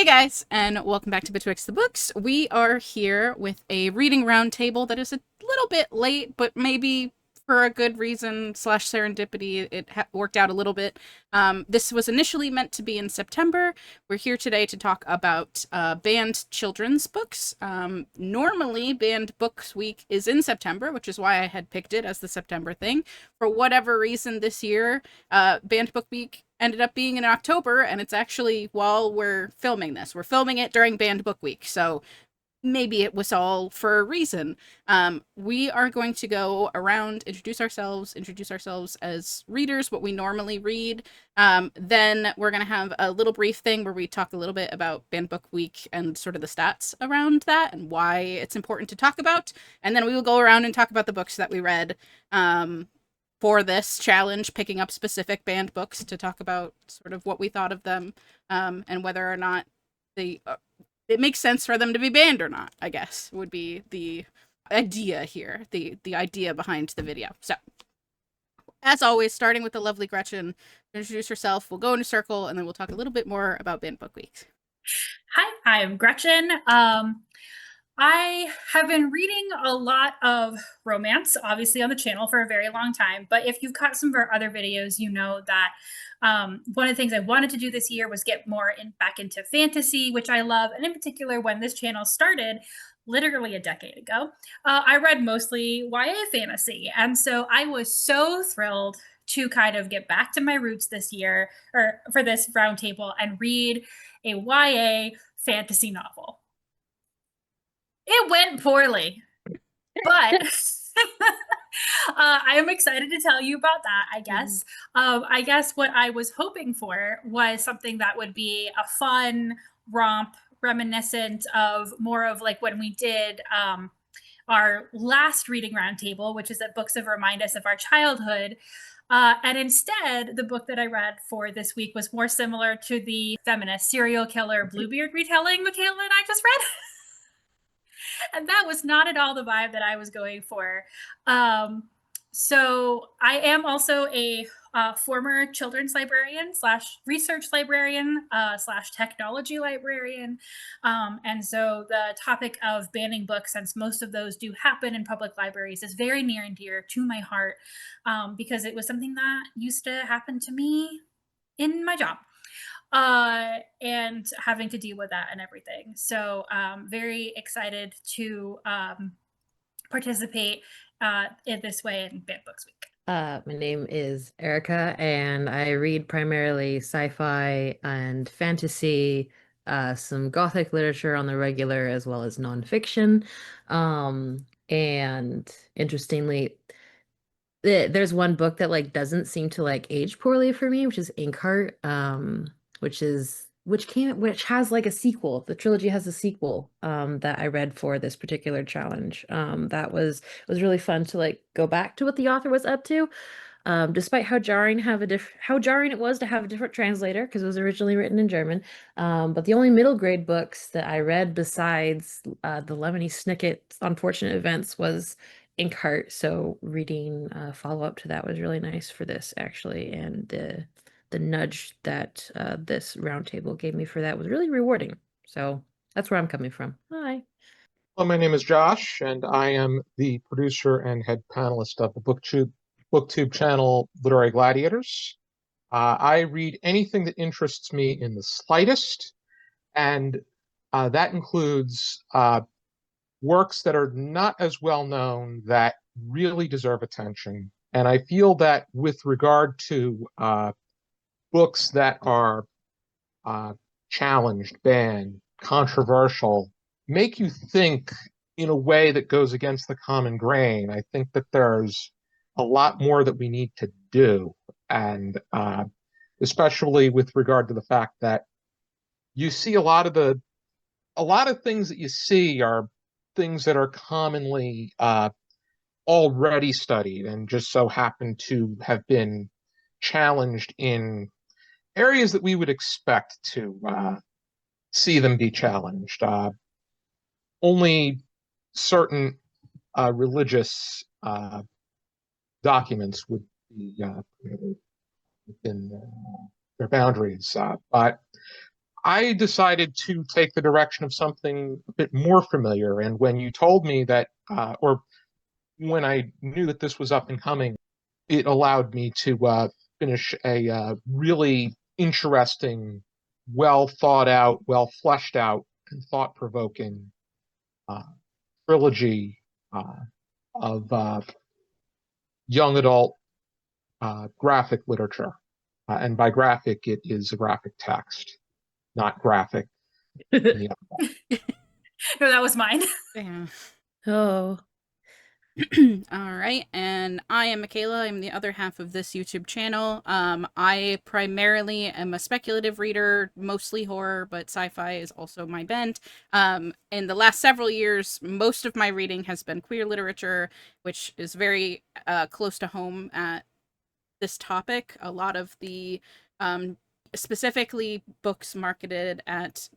guys, and welcome back to Betwixt the Books. We are here with a reading roundtable that is a little bit late, but maybe for a good reason slash serendipity, it worked out a little bit. This was initially meant to be in September. We're here today to talk about banned children's books. Normally, Banned Books Week is in September, which is why I had picked it as the September thing. For whatever reason this year, Banned Book Week ended up being in October, and it's actually while we're filming this. We're filming it during Banned Book Week, so maybe it was all for a reason. We are going to go around, introduce ourselves as readers, what we normally read. Then we're going to have a little brief thing where we talk a little bit about Banned Book Week and sort of the stats around that and why it's important to talk about. And then we will go around and talk about the books that we read. For this challenge, picking up specific banned books to talk about sort of what we thought of them, and whether or not it makes sense for them to be banned or not, I guess, would be the idea here, the idea behind the video. So, as always, starting with the lovely Gretchen, introduce herself, we'll go in a circle, and then we'll talk a little bit more about Banned Book Weeks. Hi, I'm Gretchen. I have been reading a lot of romance, obviously, on the channel for a very long time. But if you've caught some of our other videos, you know that one of the things I wanted to do this year was get more back into fantasy, which I love. And in particular, when this channel started, literally a decade ago, I read mostly YA fantasy. And so I was so thrilled to kind of get back to my roots this year, or for this roundtable, and read a YA fantasy novel. It went poorly, but I'm excited to tell you about that, I guess. I guess what I was hoping for was something that would be a fun romp, reminiscent of more of like when we did our last reading roundtable, which is that books that remind us of our childhood. And instead, the book that I read for this week was more similar to the feminist serial killer Bluebeard retelling Michaela and I just read. And that was not at all the vibe that I was going for. So I am also a former children's librarian slash research librarian slash technology librarian. And so the topic of banning books, since most of those do happen in public libraries, is very near and dear to my heart because it was something that used to happen to me in my job. And having to deal with that and everything. So very excited to participate in this way in Banned Books Week. My name is Erika, and I read primarily sci-fi and fantasy, some gothic literature on the regular, as well as nonfiction. And interestingly, there's one book that like doesn't seem to like age poorly for me, which is Inkheart, which has like a sequel. The trilogy has a sequel that I read for this particular challenge. That was it was really fun to like go back to what the author was up to. Despite how jarring it was to have a different translator because it was originally written in German. But the only middle grade books that I read besides the Lemony Snicket's Unfortunate Events was Inkheart. So reading follow up to that was really nice for this actually, and the nudge that this roundtable gave me for that was really rewarding. So that's where I'm coming from. Hi. Well, my name is Josh, and I am the producer and head panelist of the BookTube channel Literary Gladiators. I read anything that interests me in the slightest, and that includes works that are not as well known that really deserve attention. And I feel that with regard to books that are challenged, banned, controversial, make you think in a way that goes against the common grain. I think that there's a lot more that we need to do, and especially with regard to the fact that you see a lot of things that you see are things that are commonly already studied and just so happen to have been challenged in areas that we would expect to see them be challenged. Only certain religious documents would be within their boundaries. But I decided to take the direction of something a bit more familiar. And when you told me that, or when I knew that this was up and coming, it allowed me to finish a really interesting, well thought out, well fleshed out, and thought provoking uh, trilogy uh, of young adult graphic literature. And by graphic, it is a graphic text, not graphic. In the No, that was mine. Yeah. Oh. All right, and I am Michaela. I'm the other half of this YouTube channel. I primarily am a speculative reader, mostly horror, but sci-fi is also my bent. In the last several years, most of my reading has been queer literature, which is very close to home at this topic. A lot of the specifically books marketed at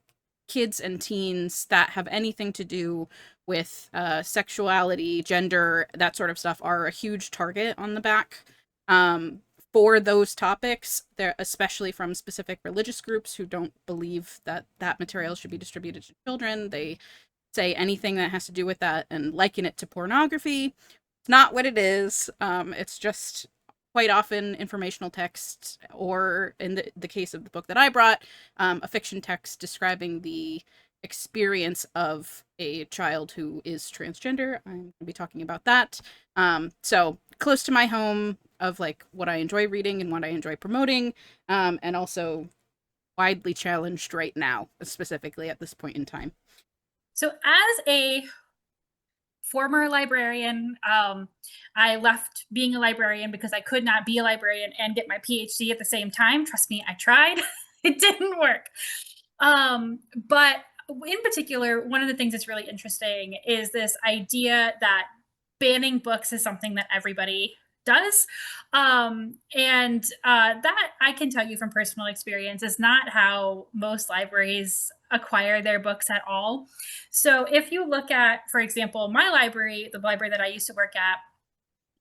kids and teens that have anything to do with sexuality, gender, that sort of stuff are a huge target on the back for those topics. They're especially from specific religious groups who don't believe that that material should be distributed to children. They say anything that has to do with that and liken it to pornography. It's not what it is. It's just quite often informational text, or in the case of the book that I brought, a fiction text describing the experience of a child who is transgender. I'm going to be talking about that. So close to my home of like what I enjoy reading and what I enjoy promoting, and also widely challenged right now, specifically at this point in time. So as a former librarian, I left being a librarian because I could not be a librarian and get my PhD at the same time. Trust me, I tried. It didn't work. But in particular, one of the things that's really interesting is this idea that banning books is something that everybody does. And that I can tell you from personal experience is not how most libraries acquire their books at all. So if you look at, for example, my library, the library that I used to work at,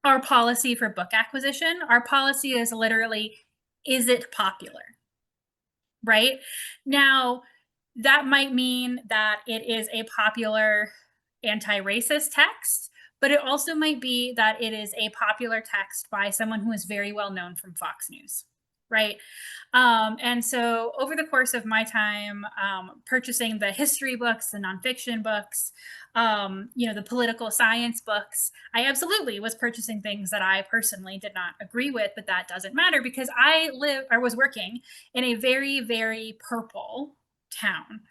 our policy for book acquisition, our policy is literally, is it popular? Right? Now, that might mean that it is a popular anti-racist text, but it also might be that it is a popular text by someone who is very well known from Fox News, right? And so over the course of my time purchasing the history books, the nonfiction books, the political science books, I absolutely was purchasing things that I personally did not agree with, but that doesn't matter because I was working in a very, very purple town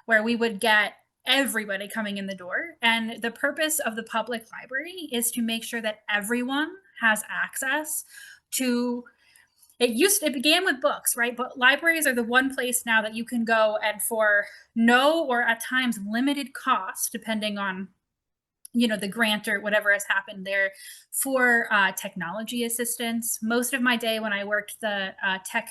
where we would get everybody coming in the door. And the purpose of the public library is to make sure that everyone has access to it began with books, right? But libraries are the one place now that you can go and for no or at times limited cost, depending on the grant or whatever has happened there, for technology assistance. Most of my day when I worked the tech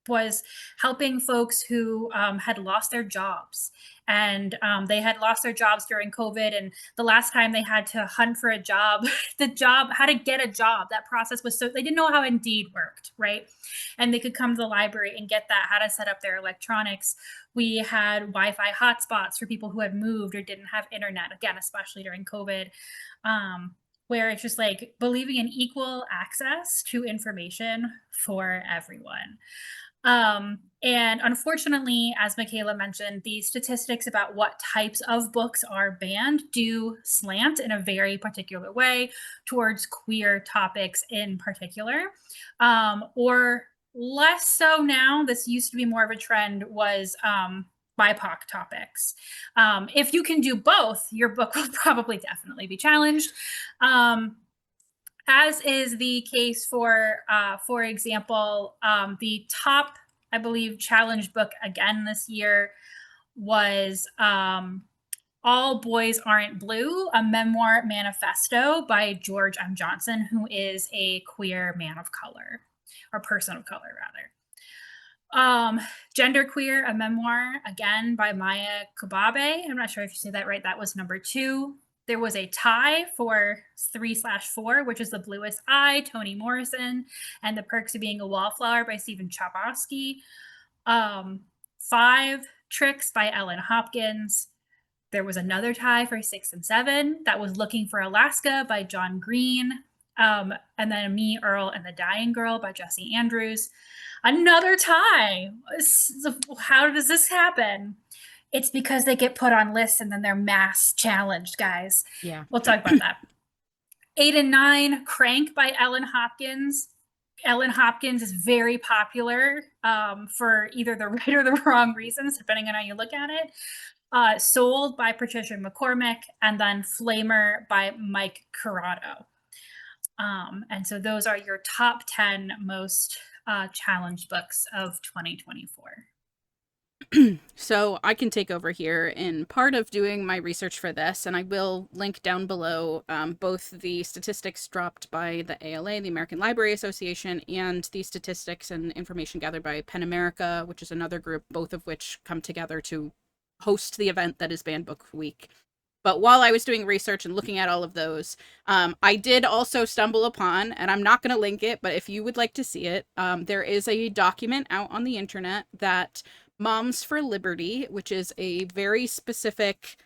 was helping folks who had lost their jobs, and they had lost their jobs during COVID. And the last time they had to hunt for a job, how to get a job, that process was so, they didn't know how Indeed worked, right? And they could come to the library and get that, how to set up their electronics. We had Wi-Fi hotspots for people who had moved or didn't have internet, again, especially during COVID. Where it's just like believing in equal access to information for everyone. And unfortunately, as Michaela mentioned, the statistics about what types of books are banned do slant in a very particular way towards queer topics in particular, or less so now. This used to be more of a trend, was BIPOC topics. If you can do both, your book will probably definitely be challenged. As is the case for example, the top, I believe, challenged book again this year was All Boys Aren't Blue, a memoir manifesto by George M. Johnson, who is a queer man of color, or person of color, rather. Genderqueer, a memoir, again by Maya Kobabe. I'm not sure if you say that right. That was number 2. There was a tie for 3/4, which is The Bluest Eye, Toni Morrison, and The Perks of Being a Wallflower by Stephen Chbosky. 5 Tricks by Ellen Hopkins. There was another tie for 6 and 7 that was Looking for Alaska by John Green. And then Me, Earl, and the Dying Girl by Jesse Andrews. Another tie. How does this happen? It's because they get put on lists and then they're mass challenged, guys. Yeah. We'll talk about that. 8 and 9, Crank by Ellen Hopkins. Ellen Hopkins is very popular for either the right or the wrong reasons, depending on how you look at it. Sold by Patricia McCormick, and then Flamer by Mike Corrado. And so those are your top 10 most challenged books of 2024. So I can take over here in part of doing my research for this, and I will link down below both the statistics dropped by the ALA, the American Library Association, and the statistics and information gathered by PEN America, which is another group, both of which come together to host the event that is Banned Book Week. But while I was doing research and looking at all of those, I did also stumble upon, and I'm not going to link it, but if you would like to see it, there is a document out on the internet that Moms for Liberty, which is a very specific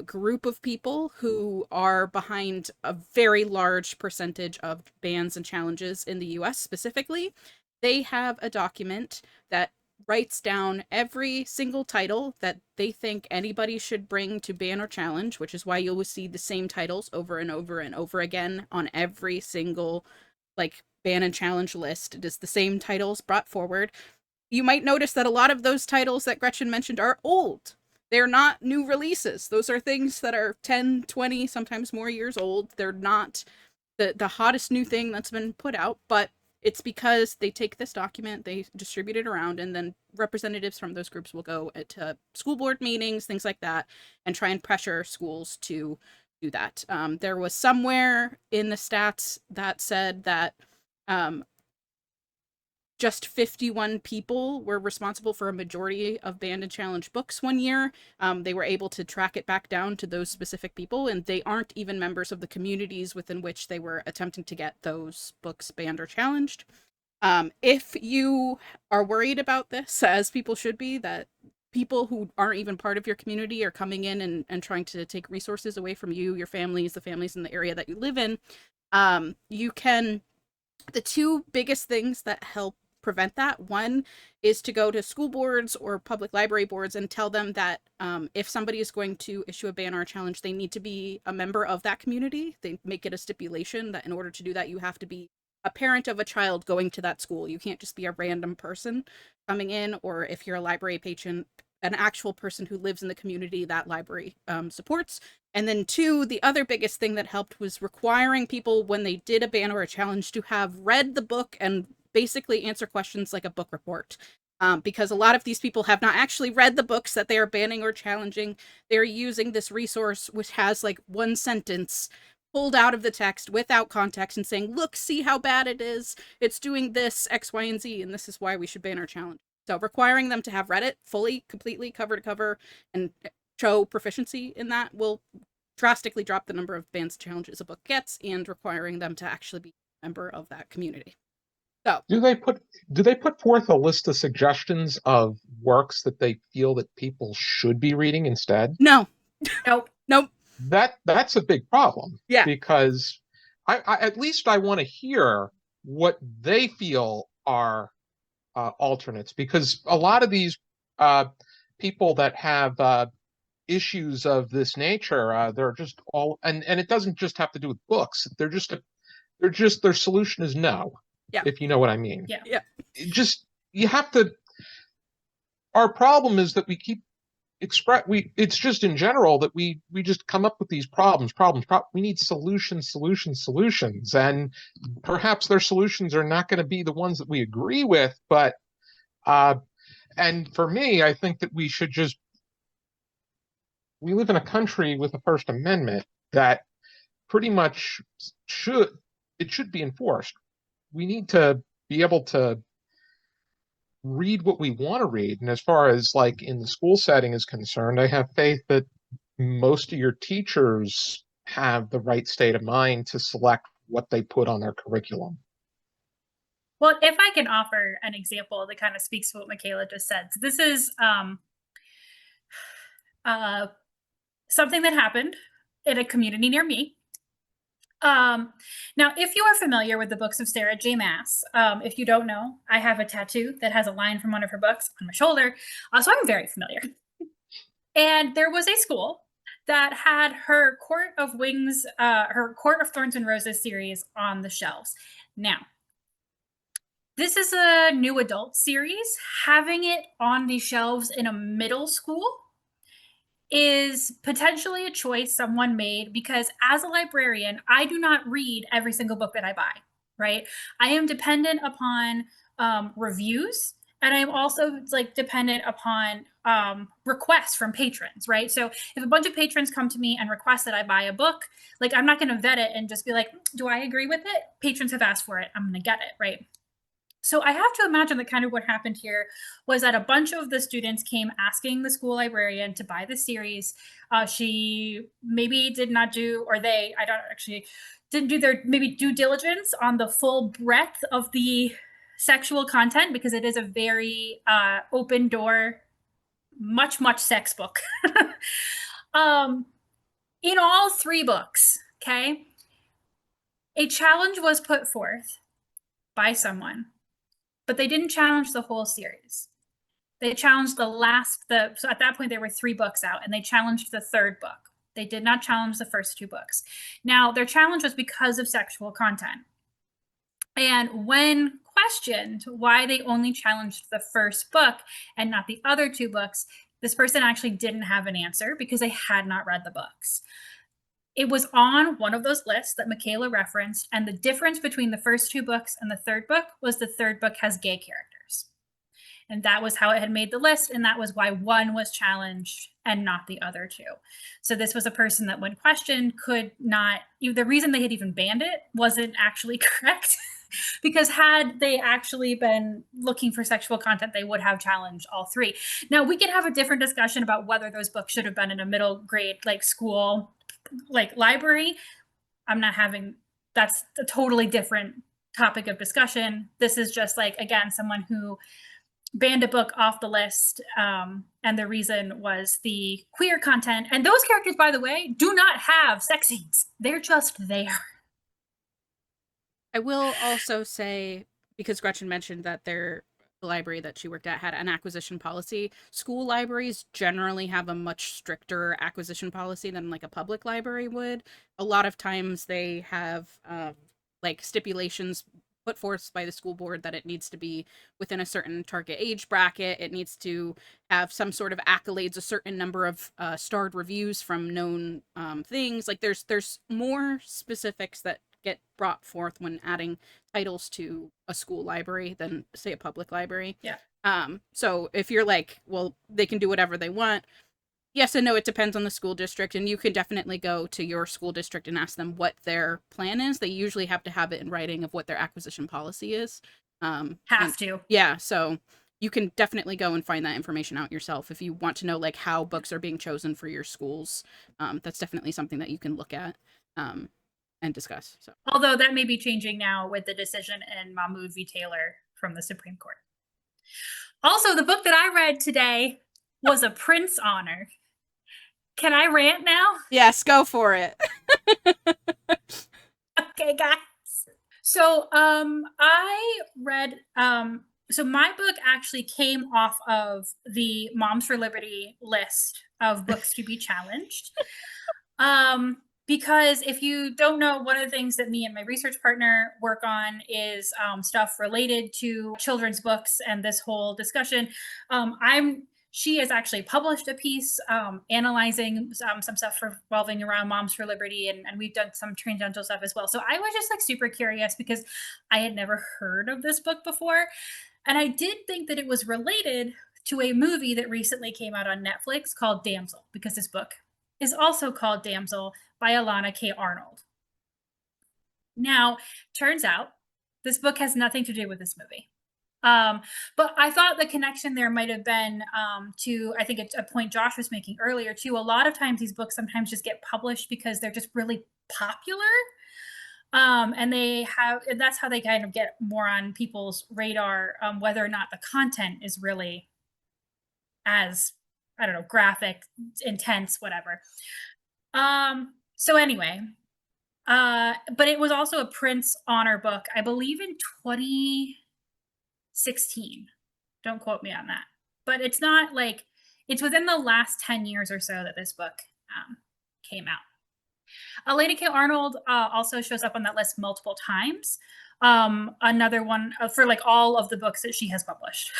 group of people who are behind a very large percentage of bans and challenges in the US specifically. They have a document that writes down every single title that they think anybody should bring to ban or challenge, which is why you'll see the same titles over and over and over again on every single like ban and challenge list. It is the same titles brought forward. You might notice that a lot of those titles that Gretchen mentioned are old. They're not new releases. Those are things that are 10, 20, sometimes more years old. They're not the hottest new thing that's been put out, but it's because they take this document, they distribute it around, and then representatives from those groups will go to school board meetings, things like that, and try and pressure schools to do that. There was somewhere in the stats that said that just 51 people were responsible for a majority of banned and challenged books one year. They were able to track it back down to those specific people, and they aren't even members of the communities within which they were attempting to get those books banned or challenged. If you are worried about this, as people should be, that people who aren't even part of your community are coming in and trying to take resources away from you, your families, the families in the area that you live in, you can... The two biggest things that help prevent that, one is to go to school boards or public library boards and tell them that if somebody is going to issue a ban or a challenge, they need to be a member of that community. They make it a stipulation that in order to do that, you have to be a parent of a child going to that school. You can't just be a random person coming in, or if you're a library patron, an actual person who lives in the community that library supports. And then two, the other biggest thing that helped was requiring people when they did a ban or a challenge to have read the book and basically answer questions like a book report. Because a lot of these people have not actually read the books that they are banning or challenging. They're using this resource which has like one sentence pulled out of the text without context and saying, look, see how bad it is. It's doing this, X, Y, and Z, and this is why we should ban or challenge. So requiring them to have read it fully, completely, cover to cover, and show proficiency in that will drastically drop the number of bans and challenges a book gets, and requiring them to actually be a member of that community. So do they put forth a list of suggestions of works that they feel that people should be reading instead? No. Nope. Nope. That's a big problem. Yeah. Because I at least I want to hear what they feel are alternates, because a lot of these people that have issues of this nature, they're just all, and it doesn't just have to do with books. They're just their solution is no. Yeah. If you know what I mean. Yeah. Yeah. You have to. Our problem is that we keep it's just in general that we just come up with these problems. We need solutions, and perhaps their solutions are not going to be the ones that we agree with, but and for me, I think that we live in a country with a First Amendment that pretty much should be enforced. We need to be able to read what we want to read. And as far as like in the school setting is concerned, I have faith that most of your teachers have the right state of mind to select what they put on their curriculum. Well, if I can offer an example that kind of speaks to what Michaela just said. So this is uh, something that happened in a community near me. Now, if you are familiar with the books of Sarah J. Maas, if you don't know, I have a tattoo that has a line from one of her books on my shoulder, so I'm very familiar. And there was a school that had her Court of Wings, her Court of Thorns and Roses series on the shelves. Now, this is a new adult series. Having it on the shelves in a middle school is potentially a choice someone made because as a librarian, I do not read every single book that I buy, right? I am dependent upon reviews, and I'm also like dependent upon requests from patrons, right? So if a bunch of patrons come to me and request that I buy a book, like I'm not going to vet it and just be like, do I agree with it? Patrons have asked for it. I'm going to get it, right? So I have to imagine that kind of what happened here was that a bunch of the students came asking the school librarian to buy the series. She maybe did not do, or they, I don't actually, didn't do their maybe due diligence on the full breadth of the sexual content because it is a very open door, much sex book. In all three books, okay, a challenge was put forth by someone, but they didn't challenge the whole series. They challenged so at that point there were 3 books out and they challenged the 3rd book. They did not challenge the first 2 books. Now, their challenge was because of sexual content. And when questioned why they only challenged the first book and not the other 2 books, this person actually didn't have an answer because they had not read the books. It was on one of those lists that Michaela referenced, and the difference between the first 2 books and the 3rd book was the 3rd book has gay characters. And that was how it had made the list, and that was why one was challenged and not the other 2. So this was a person that when questioned could not, the reason they had even banned it wasn't actually correct. Because had they actually been looking for sexual content, they would have challenged all 3. Now, we can have a different discussion about whether those books should have been in a middle grade, like school, like library. I'm not having, that's a totally different topic of discussion. This is just like, again, someone who banned a book off the list, and the reason was the queer content. And those characters, by the way, do not have sex scenes. They're just there. I will also say, because Gretchen mentioned that the library that she worked at had an acquisition policy, school libraries generally have a much stricter acquisition policy than like a public library would. A lot of times they have like stipulations put forth by the school board that it needs to be within a certain target age bracket. It needs to have some sort of accolades, a certain number of starred reviews from known things. Like there's more specifics that get brought forth when adding titles to a school library than say a public library. Yeah. So if you're like, well, they can do whatever they want. Yes and no, it depends on the school district, and you can definitely go to your school district and ask them what their plan is. They usually have to have it in writing of what their acquisition policy is. Have to. Yeah, so you can definitely go and find that information out yourself if you want to know like how books are being chosen for your schools. That's definitely something that you can look at and discuss. So, although that may be changing now with the decision in Mahmoud v. Taylor from the Supreme Court. Also, the book that I read today was a Prince honor. Can I rant now? yes, go for it. Okay, guys. So I read so my book actually came off of the Moms for Liberty list of books to be challenged. Because if you don't know, one of the things that me and my research partner work on is stuff related to children's books and this whole discussion. She has actually published a piece analyzing some stuff revolving around Moms for Liberty, and we've done some transgender stuff as well. So I was just like super curious because I had never heard of this book before. And I did think that it was related to a movie that recently came out on Netflix called Damsel, because this book is also called Damsel by Alana K. Arnold. Now, turns out this book has nothing to do with this movie. But I thought the connection there might have been to, I think it's a point Josh was making earlier too. A lot of times these books sometimes just get published because they're just really popular. And that's how they kind of get more on people's radar, whether or not the content is really as, I don't know, graphic, intense, whatever. So anyway, but it was also a Prince honor book, I believe in 2016. Don't quote me on that. But it's not like, it's within the last 10 years or so that this book came out. Lady K. Arnold also shows up on that list multiple times. Another one for like all of the books that she has published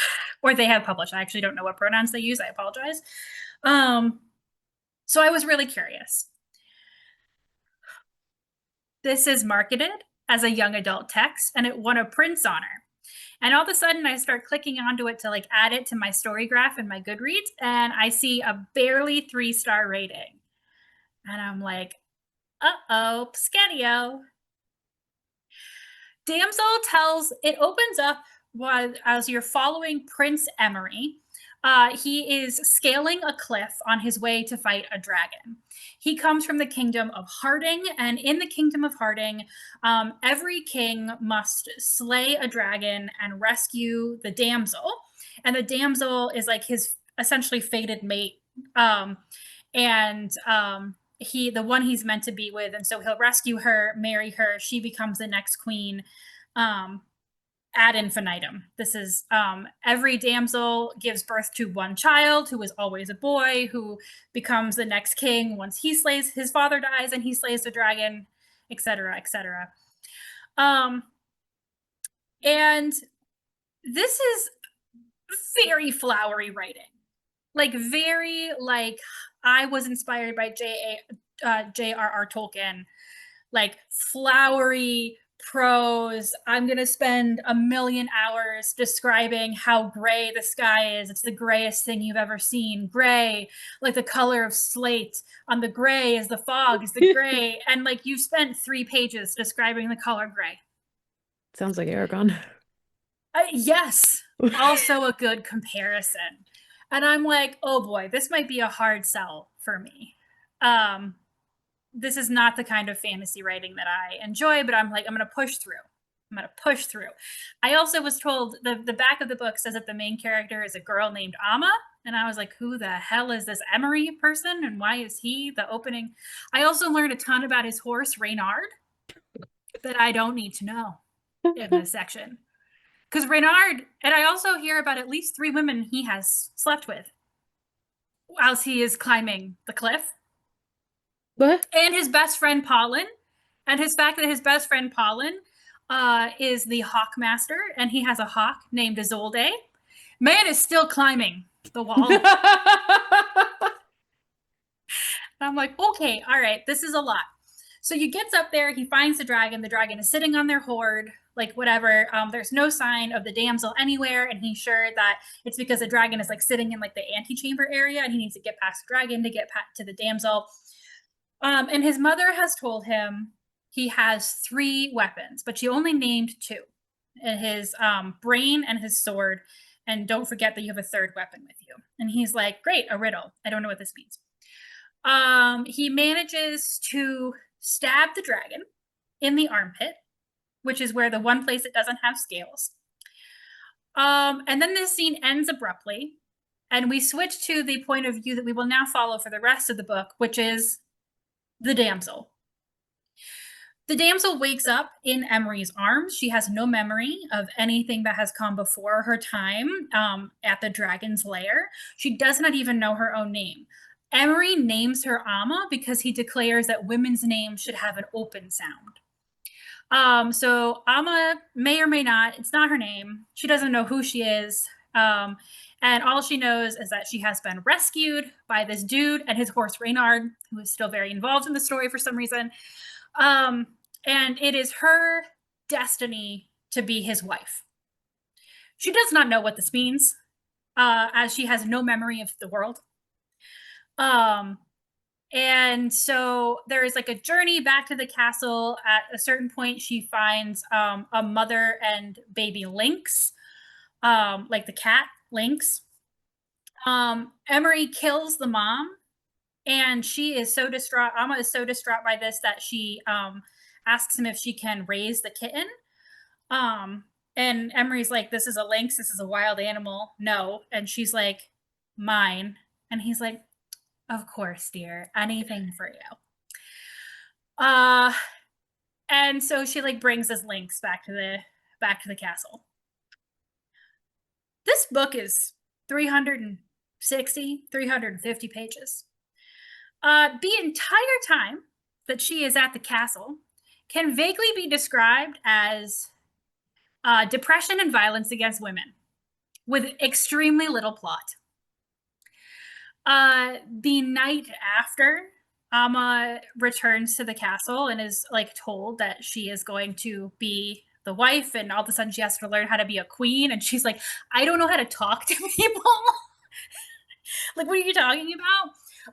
or they have published. I actually don't know what pronouns they use. I apologize. So I was really curious. This is marketed as a young adult text and it won a Prince honor. And all of a sudden I start clicking onto it to like add it to my story graph in my Goodreads and I see a barely 3-star rating. And I'm like, uh-oh, Piscatio. Damsel it opens up as you're following Prince Emery. He is scaling a cliff on his way to fight a dragon. He comes from the kingdom of Harding, and in the kingdom of Harding, every king must slay a dragon and rescue the damsel. And the damsel is like his essentially fated mate. The one he's meant to be with, and so he'll rescue her, marry her, she becomes the next queen, ad infinitum. This is every damsel gives birth to one child who is always a boy who becomes the next king once his father dies and he slays the dragon, etc., etc. And this is very flowery writing, like very like I was inspired by J.R.R. Tolkien, like flowery prose. I'm going to spend a million hours describing how gray the sky is. It's the grayest thing you've ever seen. Gray, like the color of slate. On the gray is the fog, is the gray. And like you spent 3 pages describing the color gray. Sounds like Aragon. Yes, also a good comparison. And I'm like, oh boy, this might be a hard sell for me. This is not the kind of fantasy writing that I enjoy, but I'm like, I'm going to push through. I'm going to push through. I also was told the back of the book says that the main character is a girl named Amma. And I was like, who the hell is this Emery person? And why is he the opening? I also learned a ton about his horse, Reynard, that I don't need to know in this section. Because Reynard, and I also hear about at least 3 women he has slept with whilst he is climbing the cliff. What? And his best friend Pollen, and his fact that his best friend Pollen is the hawk master, and he has a hawk named Isolde. Man is still climbing the wall. And I'm like, okay, all right, this is a lot. So he gets up there, he finds the dragon is sitting on their hoard, like whatever. There's no sign of the damsel anywhere, and he's sure that it's because the dragon is like sitting in like the antechamber area, and he needs to get past the dragon to get to the damsel. And his mother has told him he has 3 weapons, but she only named 2, his brain and his sword. And don't forget that you have a 3rd weapon with you. And he's like, great, a riddle. I don't know what this means. He manages to stab the dragon in the armpit, which is where the one place it doesn't have scales. And then this scene ends abruptly, and we switch to the point of view that we will now follow for the rest of the book, which is the damsel. The damsel wakes up in Emery's arms. She has no memory of anything that has come before her time at the dragon's lair. She does not even know her own name. Emery names her Amma because he declares that women's names should have an open sound. So Amma may or may not, it's not her name. She doesn't know who she is. And all she knows is that she has been rescued by this dude and his horse Reynard, who is still very involved in the story for some reason. And it is her destiny to be his wife. She does not know what this means, as she has no memory of the world. And so there is like a journey back to the castle. At a certain point, she finds a mother and baby lynx, like the cat Lynx. Emery kills the mom, and she is so distraught. Amma is so distraught by this that she asks him if she can raise the kitten. And Emery's like, this is a lynx, this is a wild animal. No. And she's like, mine. And he's like, of course, dear, anything for you. And so she like brings this lynx back to the castle. This book is 360, 350 pages. The entire time that she is at the castle can vaguely be described as depression and violence against women with extremely little plot. The night after, Amma returns to the castle and is like told that she is going to be the wife, and all of a sudden she has to learn how to be a queen, and she's like, I don't know how to talk to people. Like, what are you talking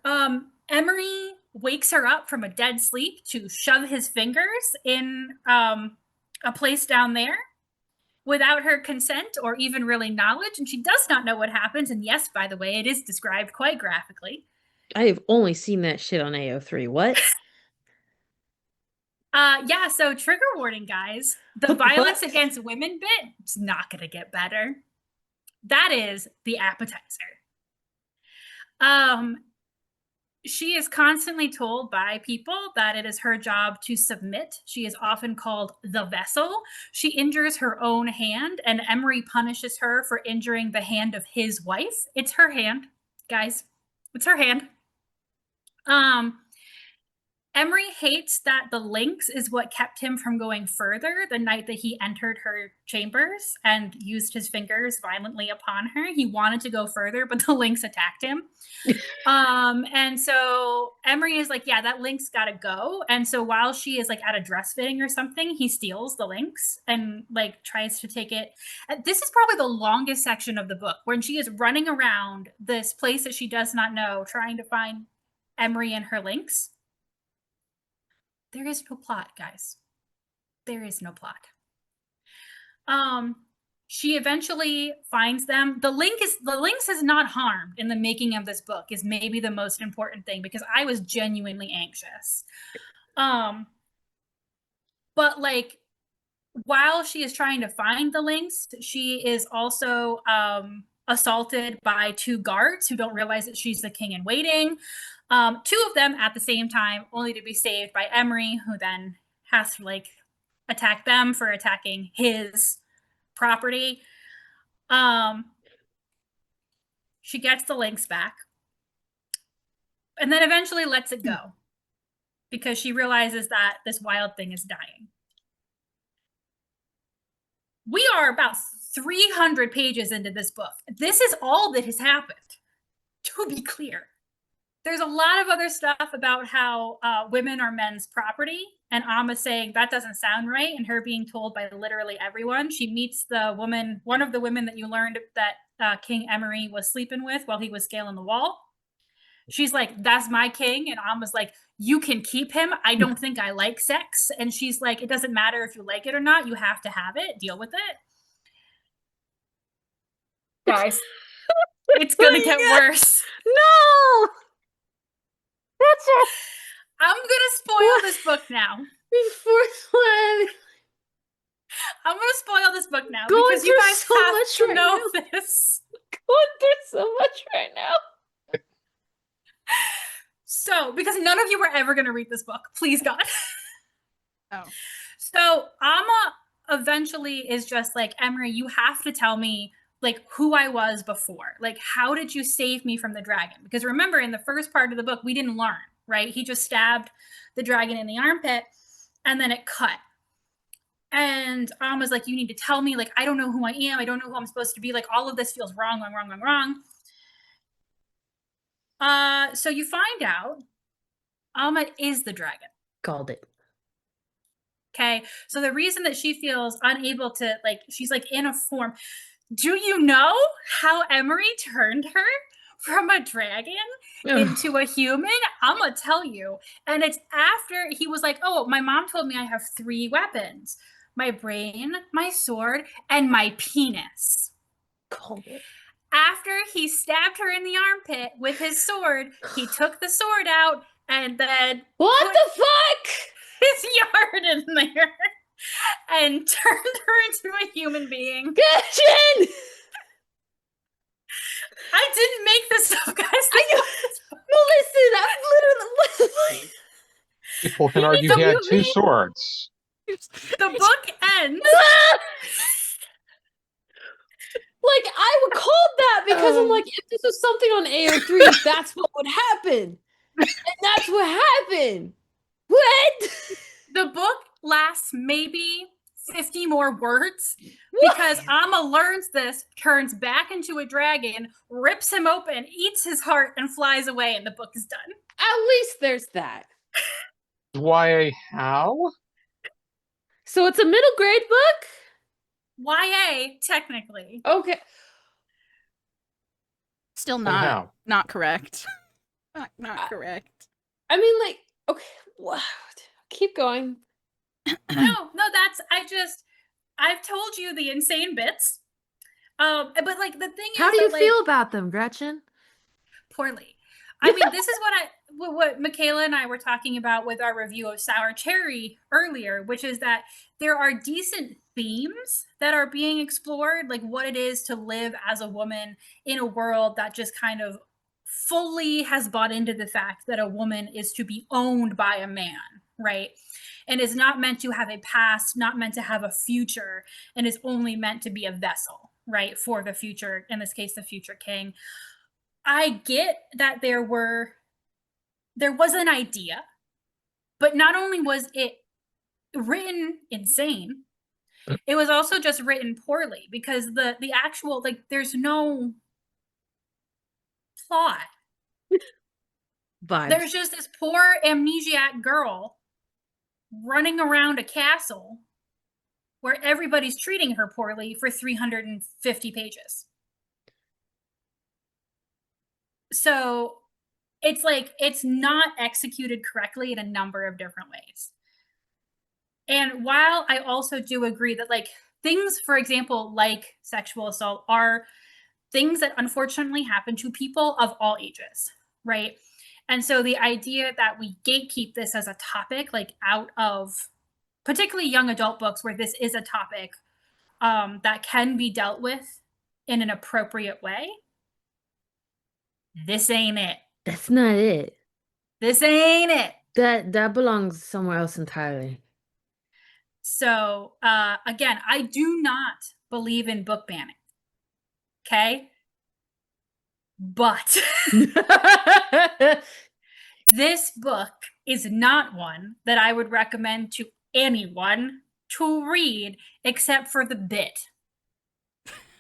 about? Emery wakes her up from a dead sleep to shove his fingers in a place down there without her consent or even really knowledge, and she does not know what happens. And yes, by the way, it is described quite graphically. I have only seen that shit on AO3. What? Yeah, so trigger warning, guys. The What the violence fuck? against women bit, it's not going to get better. That is the appetizer. She is constantly told by people that it is her job to submit. She is often called the vessel. She injures her own hand, and Emery punishes her for injuring the hand of his wife. It's her hand, guys. It's her hand. Emery hates that the lynx is what kept him from going further the night that he entered her chambers and used his fingers violently upon her. He wanted to go further, but the lynx attacked him. And so Emery is like, yeah, that lynx gotta go. And so while she is like at a dress fitting or something, he steals the lynx and like tries to take it. This is probably the longest section of the book, when she is running around this place that she does not know, trying to find Emery and her lynx. There is no plot, guys. There is no plot. She eventually finds them. The lynx is not harmed in the making of this book is maybe the most important thing, because I was genuinely anxious. But like, while she is trying to find the lynx, she is also assaulted by two guards who don't realize that she's the king in waiting. Two of them at the same time, only to be saved by Emery, who then has to like attack them for attacking his property. She gets the lynx back and then eventually lets it go because she realizes that this wild thing is dying. We are about 300 pages into this book. This is all that has happened, to be clear. There's a lot of other stuff about how women are men's property, and Amma saying that doesn't sound right, and her being told by literally everyone. She meets the woman, one of the women that you learned that King Emery was sleeping with while he was scaling the wall. She's like, that's my king. And Amma's like, you can keep him. I don't think I like sex. And she's like, it doesn't matter if you like it or not. You have to have it. Deal with it. Guys, it's going to get worse. No! That's it. I'm going to spoil this book now. I'm going to spoil this book now Going because you guys so have much to right know now. this. Going through so much right now. So, because none of you were ever going to read this book, please God. Oh. So Amma eventually is just like, Emery, you have to tell me like who I was before. Like, how did you save me from the dragon? Because remember, in the first part of the book, we didn't learn, right? He just stabbed the dragon in the armpit and then it cut. And Amma's like, you need to tell me, like, I don't know who I am. I don't know who I'm supposed to be. Like, all of this feels wrong. So you find out Amma is the dragon. Called it. Okay. So the reason that she feels unable to, like, she's like in a form. Do you know how Emery turned her from a dragon into a human? I'm going to tell you. And it's after he was like, oh, my mom told me I have 3 weapons: my brain, my sword, and my penis. Called it. After he stabbed her in the armpit with his sword, he took the sword out and then What the fuck? his yard in there and turned her into a human being. Gretchen! I didn't make this up, guys. I know. No, listen, I'm literally. People can You argue need he to had mute two me. swords. The book ends. Like, I would call that because I'm like, if this was something on AO3, that's what would happen. And that's what happened. What? The book lasts maybe 50 more words because Amma learns this, turns back into a dragon, rips him open, eats his heart, and flies away, and the book is done. At least there's that. YA how? So it's a middle grade book? YA, technically. Okay. Still And how? not correct. Not correct. I mean, like, okay, wow. Keep going. No, I've told you the insane bits. But like the thing is, How do you that, feel about them, Gretchen? poorly. I mean, this is what Michaela and I were talking about with our review of Sour Cherry earlier, which is that there are decent themes that are being explored, like what it is to live as a woman in a world that just kind of fully has bought into the fact that a woman is to be owned by a man, right? And is not meant to have a past, not meant to have a future, and is only meant to be a vessel, right, for the future, in this case, the future king. I get that there was an idea, but not only was it written insane, it was also just written poorly because the actual, like, there's no plot. Vibes. There's just this poor amnesiac girl running around a castle where everybody's treating her poorly for 350 pages. So it's like it's not executed correctly in a number of different ways. And while I also do agree that, like, things, for example, like sexual assault are things that unfortunately happen to people of all ages, right? And so the idea that we gatekeep this as a topic, like out of particularly young adult books where this is a topic that can be dealt with in an appropriate way, this ain't it. That's not it. This ain't it. That belongs somewhere else entirely. So again, I do not believe in book banning. Okay? But this book is not one that I would recommend to anyone to read except for the bit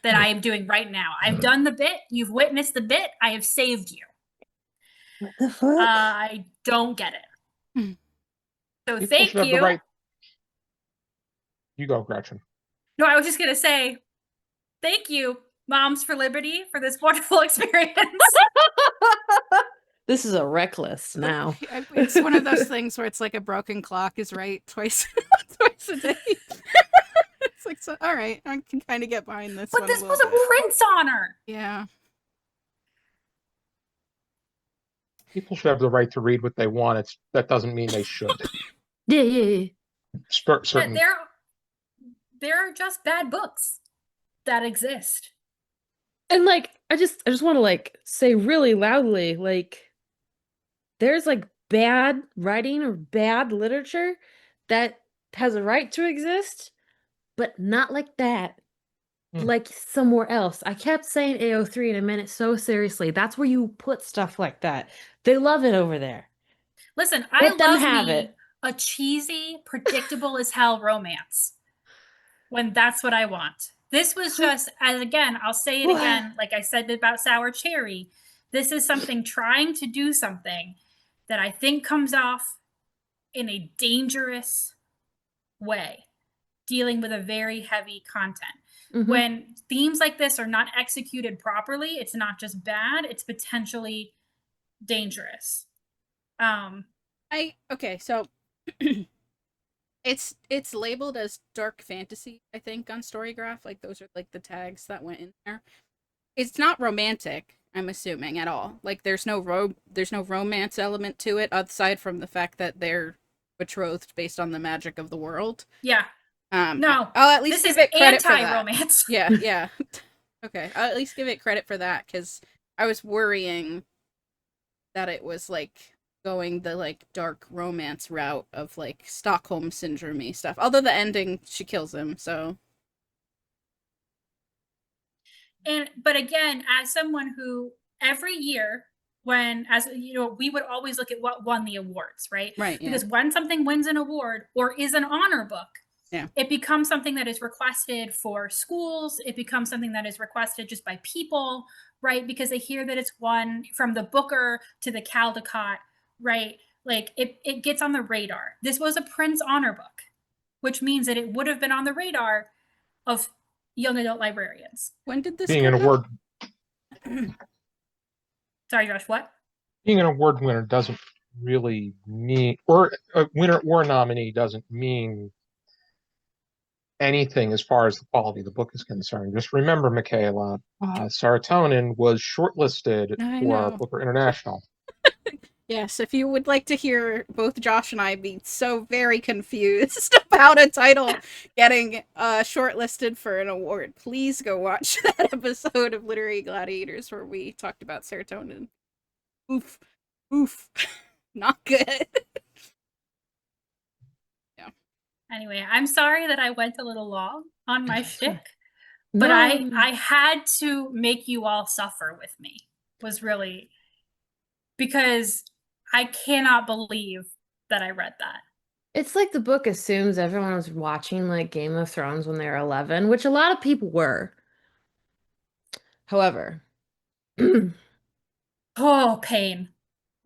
that I am doing right now. I've done the bit. You've witnessed the bit. I have saved you. What the fuck? I don't get it. So People thank should have you. the right. You go, Gretchen. No, I was just going to say thank you, Moms for Liberty, for this wonderful experience. This is a reckless now. It's one of those things where it's like a broken clock is right twice a day. It's like, so, all right, I can kind of get behind this But one this a was little a bit. Prince honor. Yeah. People should have the right to read what they want. That doesn't mean they should. Yeah. But Certain. there are just bad books that exist. And like, I just want to like say really loudly, like, there's like bad writing or bad literature that has a right to exist, but not like that. Like somewhere else. I kept saying AO3 and I meant it so seriously. That's where you put stuff like that. They love it over there. Listen, I Let them love have me it. a cheesy, predictable as hell romance when that's what I want. This was just, as again, I'll say it again, like I said about Sour Cherry. This is something trying to do something that I think comes off in a dangerous way, dealing with a very heavy content. Mhm. When themes like this are not executed properly, it's not just bad, it's potentially dangerous. Okay, so it's labeled as dark fantasy, I think, on Storygraph. Like those are like the tags that went in there. It's not romantic, I'm assuming, at all. Like there's no romance element to it aside from the fact that they're betrothed based on the magic of the world. Yeah. No. I'll at least This give is it credit for that. anti-romance. Yeah, yeah. Okay, I'll at least give it credit for that, because I was worrying that it was like going the like dark romance route of like Stockholm syndrome stuff. Although the ending, she kills him, so But again, as someone who every year, when, as you know, we would always look at what won the awards, right? right, yeah. Because when something wins an award or is an honor book, Yeah. it becomes something that is requested for schools. It becomes something that is requested just by people, right? Because they hear that it's won, from the Booker to the Caldecott, right? Like it gets on the radar. This was a Prince honor book, which means that it would have been on the radar of young adult librarians. When did this Being an come award out? Sorry, Josh, what? being an award winner doesn't really mean, or a winner or nominee doesn't mean anything as far as the quality of the book is concerned. Just remember, Michaela, Serotonin was shortlisted I for know. Booker International. Yes, if you would like to hear both Josh and I be so very confused about a title getting shortlisted for an award, please go watch that episode of Literary Gladiators where we talked about serotonin. Oof. Oof. Not good. Yeah. Anyway, I'm sorry that I went a little long on my shtick, No, but I had to make you all suffer with me. Was really because I cannot believe that I read that. it's like the book assumes everyone was watching like Game of Thrones when they were 11, which a lot of people were. However, Oh, pain.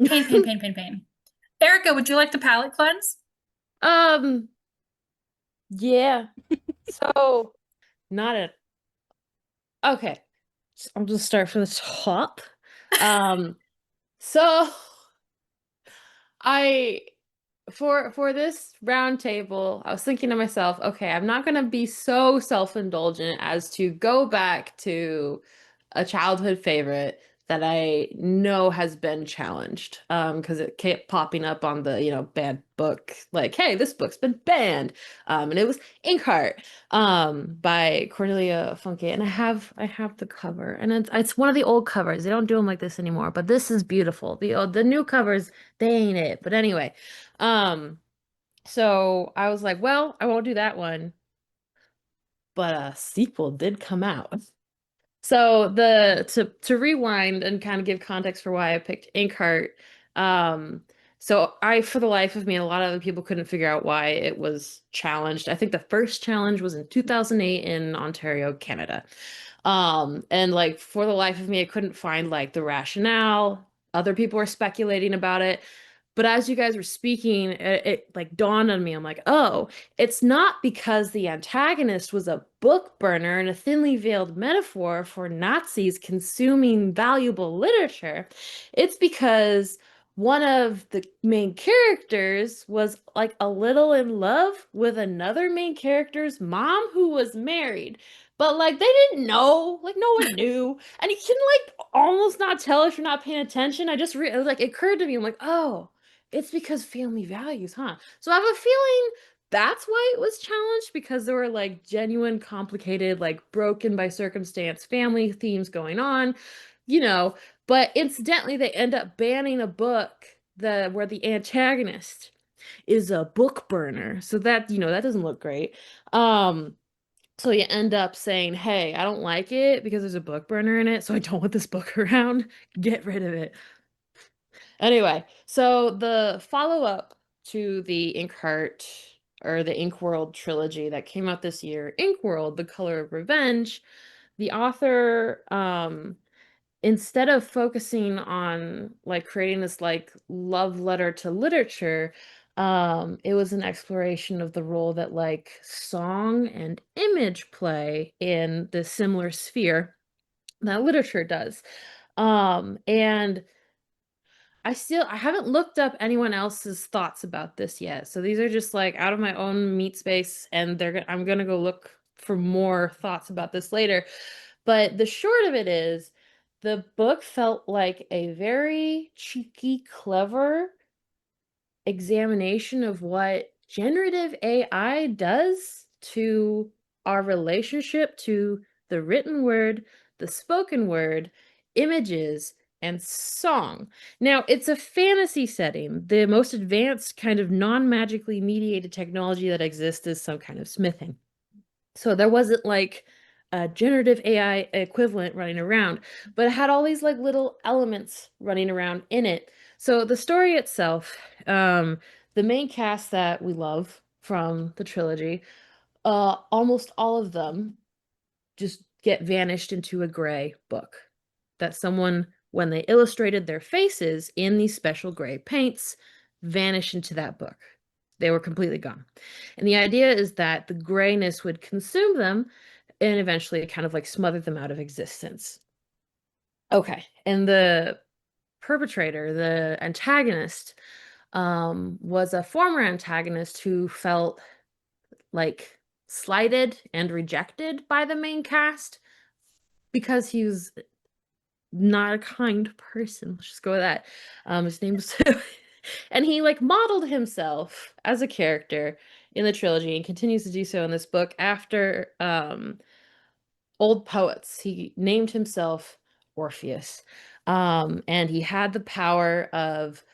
Pain, pain, pain, pain, pain. Erika, would you like to palate cleanse? um, yeah. So, not a okay. I'll just start from the top. So I for this round table, I was thinking to myself, okay, I'm not gonna be so self-indulgent as to go back to a childhood favorite that I know has been challenged. Because it kept popping up on the, banned book, like, hey, this book's been banned. And it was Inkheart, by Cornelia Funke. And I have the cover, and it's one of the old covers. They don't do them like this anymore, but this is beautiful. The new covers, they ain't it. But anyway, so I was like, well, I won't do that one. But a sequel did come out. So to rewind and kind of give context for why I picked Inkheart, so I, for the life of me, and a lot of other people couldn't figure out why it was challenged. I think the first challenge was in 2008 in Ontario, Canada. And like for the life of me, I couldn't find like the rationale. Other people were speculating about it. But as you guys were speaking, it like dawned on me. I'm like, oh, it's not because the antagonist was a book burner and a thinly veiled metaphor for Nazis consuming valuable literature. It's because one of the main characters was like a little in love with another main character's mom who was married. But like they didn't know, like no one knew, and you can like almost not tell if you're not paying attention. It was like it occurred to me. I'm like, oh, it's because family values, huh? So I have a feeling that's why it was challenged, because there were like genuine, complicated, like broken by circumstance family themes going on, you know. But incidentally, they end up banning a book where the antagonist is a book burner. So that, that doesn't look great. So you end up saying, hey, I don't like it because there's a book burner in it, so I don't want this book around. Get rid of it. Anyway, so the follow-up to the Inkheart or the Inkworld trilogy that came out this year, Inkworld, The Color of Revenge, the author, instead of focusing on like creating this like love letter to literature, it was an exploration of the role that like song and image play in the similar sphere that literature does. And I haven't looked up anyone else's thoughts about this yet. So these are just like out of my own meat space, and I'm gonna go look for more thoughts about this later. But the short of it is, the book felt like a very cheeky, clever examination of what generative AI does to our relationship to the written word, the spoken word, images, and song. Now, it's a fantasy setting. The most advanced kind of non-magically mediated technology that exists is some kind of smithing. So there wasn't like a generative AI equivalent running around, but it had all these like little elements running around in it. So the story itself, the main cast that we love from the trilogy, almost all of them just get vanished into a gray book that someone, when they illustrated their faces in these special gray paints, vanished into that book. They were completely gone. And the idea is that the grayness would consume them and eventually kind of like smother them out of existence. Okay. And the perpetrator, the antagonist, was a former antagonist who felt like slighted and rejected by the main cast because he was not a kind person. Let's just go with that. His name was and he like modeled himself as a character in the trilogy and continues to do so in this book after old poets. He named himself Orpheus. And he had the power of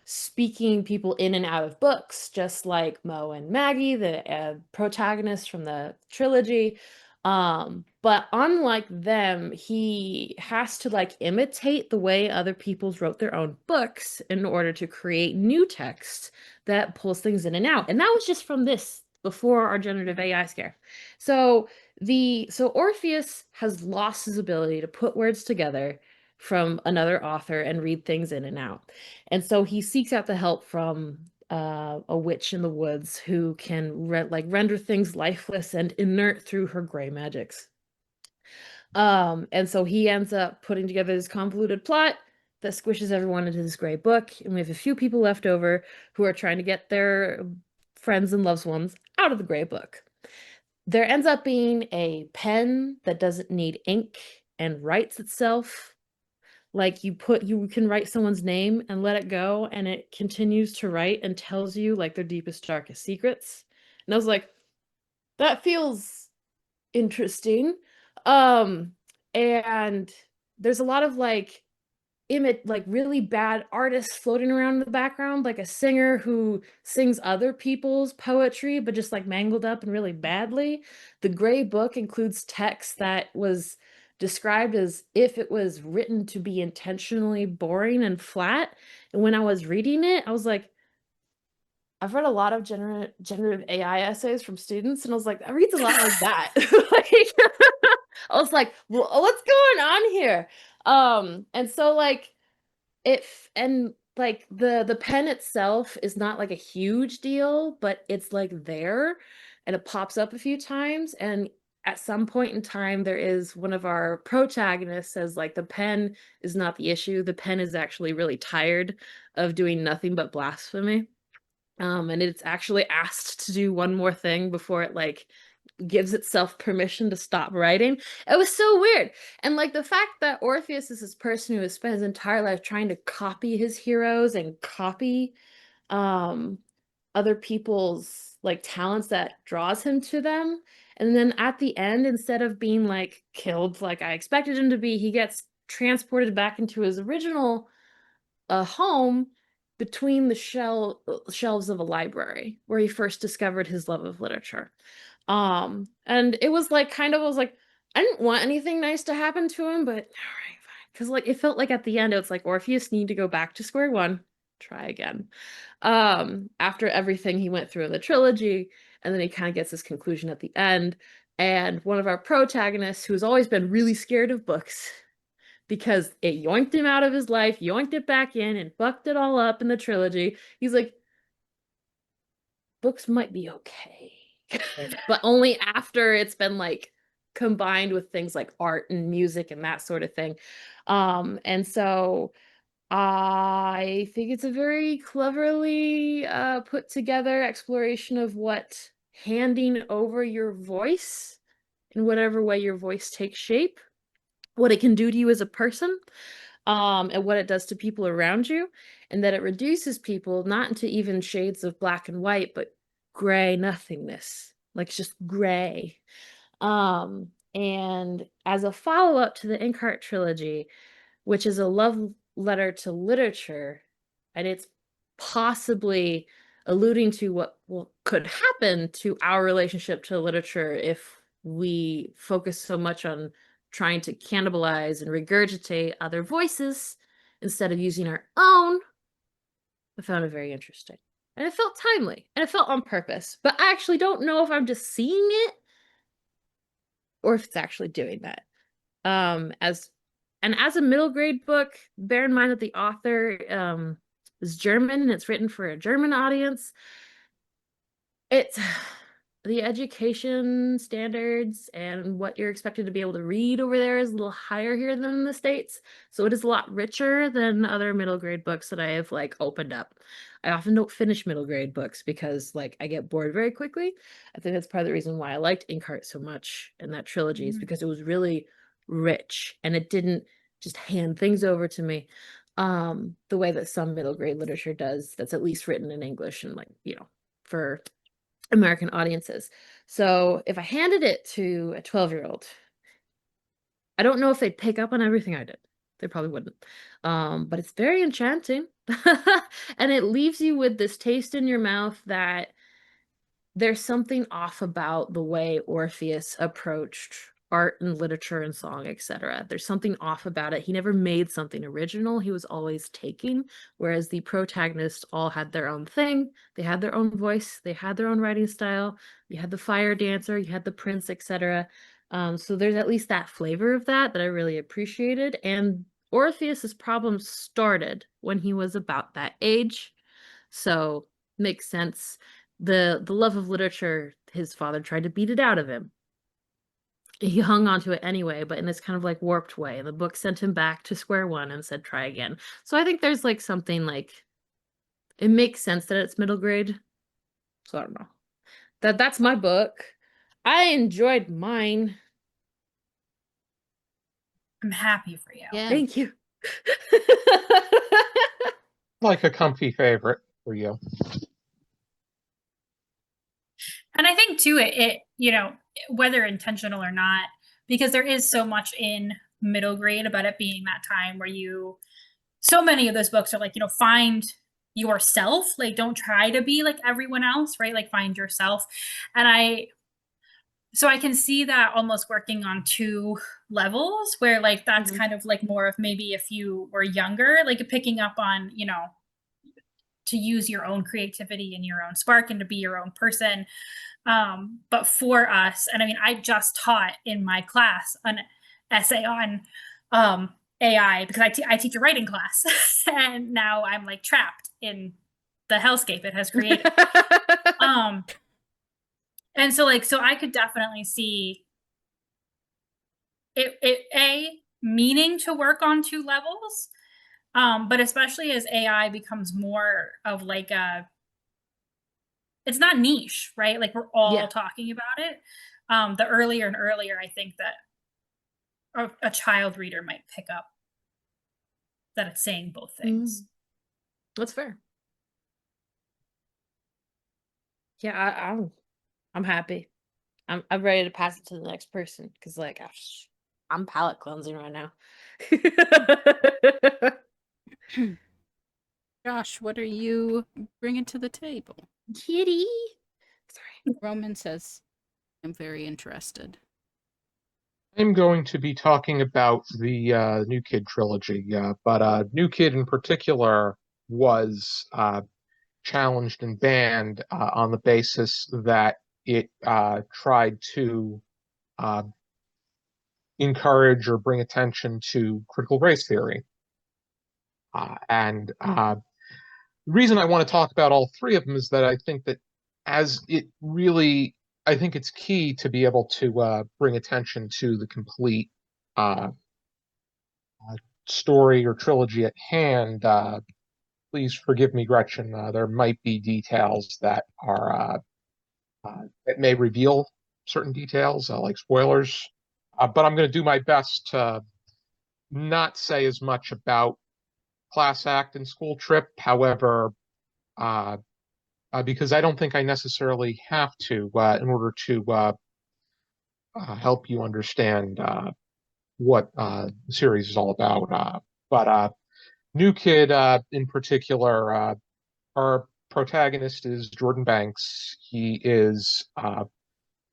speaking people in and out of books, just like Mo and Maggie, the protagonists from the trilogy. But unlike them, he has to like imitate the way other people's wrote their own books in order to create new text that pulls things in and out. And that was just from this before our generative AI scare. So Orpheus has lost his ability to put words together from another author and read things in and out. And so he seeks out the help from a witch in the woods who can render things lifeless and inert through her gray magics. And so he ends up putting together this convoluted plot that squishes everyone into this gray book, and we have a few people left over who are trying to get their friends and loved ones out of the gray book. There ends up being a pen that doesn't need ink and writes itself. Like you can write someone's name and let it go, and it continues to write and tells you like their deepest, darkest secrets. And I was like, that feels interesting. Um, and there's a lot of like really bad artists floating around in the background, like a singer who sings other people's poetry, but just like mangled up and really badly. The Gray Book includes text that was described as if it was written to be intentionally boring and flat. And when I was reading it, I was like, I've read a lot of generative AI essays from students, and I was like, that reads a lot like that. Like, I was like, well, what's going on here? And so like the pen itself is not like a huge deal, but it's like there and it pops up a few times. And at some point in time, there is one of our protagonists says like the pen is not the issue. The pen is actually really tired of doing nothing but blasphemy. And it's actually asked to do one more thing before it like gives itself permission to stop writing. It was so weird. And like the fact that Orpheus is this person who has spent his entire life trying to copy his heroes and copy other people's like talents that draws him to them. And then at the end, instead of being like killed like I expected him to be, he gets transported back into his original home between the shelves of a library where he first discovered his love of literature. And it was like I was like, I didn't want anything nice to happen to him, but all right, fine. Because like it felt like at the end, it's like Orpheus need to go back to square one, try again. After everything he went through in the trilogy, and then he kind of gets this conclusion at the end. And one of our protagonists, who's always been really scared of books, because it yoinked him out of his life, yoinked it back in, and fucked it all up in the trilogy. He's like, books might be okay. But only after it's been like combined with things like art and music and that sort of thing. And so I think it's a very cleverly put together exploration of what handing over your voice in whatever way your voice takes shape, what it can do to you as a person, and what it does to people around you. and that it reduces people not into even shades of black and white, but gray nothingness, like it's just gray. And as a follow-up to the Inkheart trilogy, which is a love letter to literature, and it's possibly alluding to what could happen to our relationship to literature if we focus so much on trying to cannibalize and regurgitate other voices instead of using our own. I found it very interesting. And it felt timely, and it felt on purpose. But I actually don't know if I'm just seeing it or if it's actually doing that. As a middle grade book, bear in mind that the author is German and it's written for a German audience. It's the education standards and what you're expected to be able to read over there is a little higher here than in the States. So it is a lot richer than other middle grade books that I have like opened up. I often don't finish middle grade books because like I get bored very quickly. I think that's part of the reason why I liked Inkheart so much in that trilogy is because it was really rich and it didn't just hand things over to me the way that some middle grade literature does that's at least written in English and like, you know, for American audiences. So if I handed it to a 12-year-old, I don't know if they'd pick up on everything I did. They probably wouldn't. But it's very enchanting. And it leaves you with this taste in your mouth that there's something off about the way Orpheus approached art and literature and song, etc. There's something off about it. He never made something original. He was always taking, whereas the protagonists all had their own thing. They had their own voice. They had their own writing style. You had the fire dancer, you had the prince, etc. So there's at least that flavor of that I really appreciated. And Orpheus's problems started when he was about that age. So makes sense. The love of literature, his father tried to beat it out of him. He hung on to it anyway, but in this kind of like warped way. And the book sent him back to square one and said, try again. So I think there's like something like, it makes sense that it's middle grade. So I don't know. That's my book. I enjoyed mine. I'm happy for you. Yeah. Thank you. Like a comfy favorite for you. And I think too, it you know, whether intentional or not, because there is so much in middle grade about it being that time where so many of those books are like, you know, find yourself, like don't try to be like everyone else, right? Like find yourself. And so I can see that almost working on two levels where like that's kind of like more of maybe if you were younger, like picking up on, you know, to use your own creativity and your own spark and to be your own person. But for us, and I mean, I just taught in my class an essay on AI because I teach a writing class, and now I'm like trapped in the hellscape it has created. And so I could definitely see it meaning to work on two levels, but especially as AI becomes more of like it's not niche, right? Like we're all talking about it. The earlier and earlier, I think that a child reader might pick up that it's saying both things. That's fair. Yeah, I'm happy. I'm ready to pass it to the next person because like I'm palate cleansing right now. Josh, what are you bringing to the table? Kitty. Sorry. Roman says, I'm very interested. I'm going to be talking about the New Kid trilogy, but New Kid in particular was challenged and banned on the basis that it tried to encourage or bring attention to critical race theory. And the reason I want to talk about all three of them is that I think that I think it's key to be able to bring attention to the complete story or trilogy at hand. Please forgive me, Gretchen. There might be details that that may reveal certain details, like spoilers. But I'm going to do my best to not say as much about class act and school trip. However, because I don't think I necessarily have to in order to help you understand what the series is all about. But New Kid, in particular, our protagonist is Jordan Banks. He is a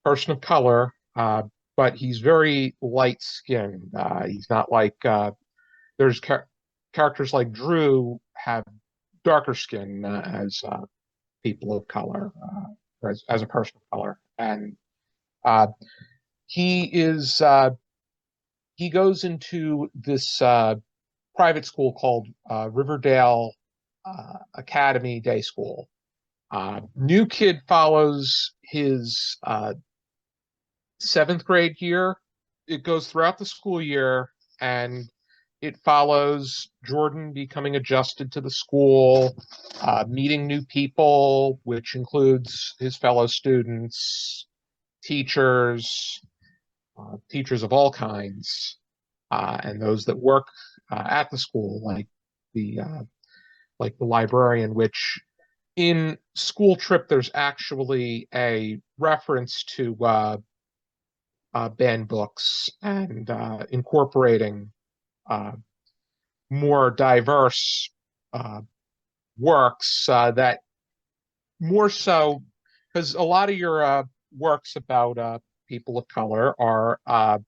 person of color, but he's very light-skinned. He's not like there's characters like Drew have darker skin as people of color, as a person of color, and uh, he is he goes into this private school called Riverdale Academy Day School. New Kid follows his seventh grade year. It goes throughout the school year, and it follows Jordan becoming adjusted to the school, meeting new people, which includes his fellow students, teachers, teachers of all kinds, and those that work at the school, the like the librarian. Which in School Trip, there's actually a reference to banned books and incorporating more diverse works that more so, because a lot of your works about people of color are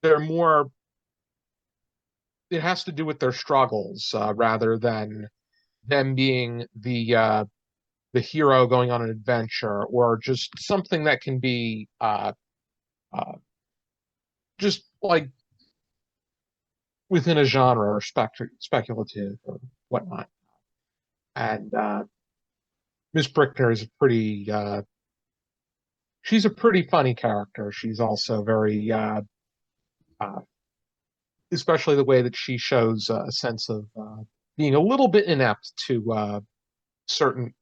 they're more, it has to do with their struggles rather than them being the hero going on an adventure, or just something that can be uh, just like within a genre or speculative or whatnot. And Miss Brickner is a pretty she's a pretty funny character. She's also very uh, especially the way that she shows a sense of being a little bit inept to certain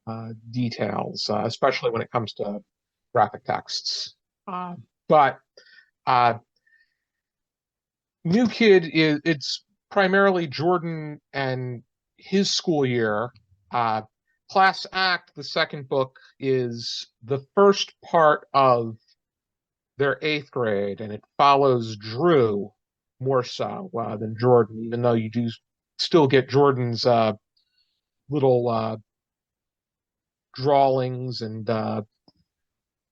details, especially when it comes to graphic texts. But New Kid is, it's primarily Jordan and his school year. Class Act, the second book, is the first part of their eighth grade, and it follows Drew more so than Jordan, even though you do still get Jordan's little drawings and the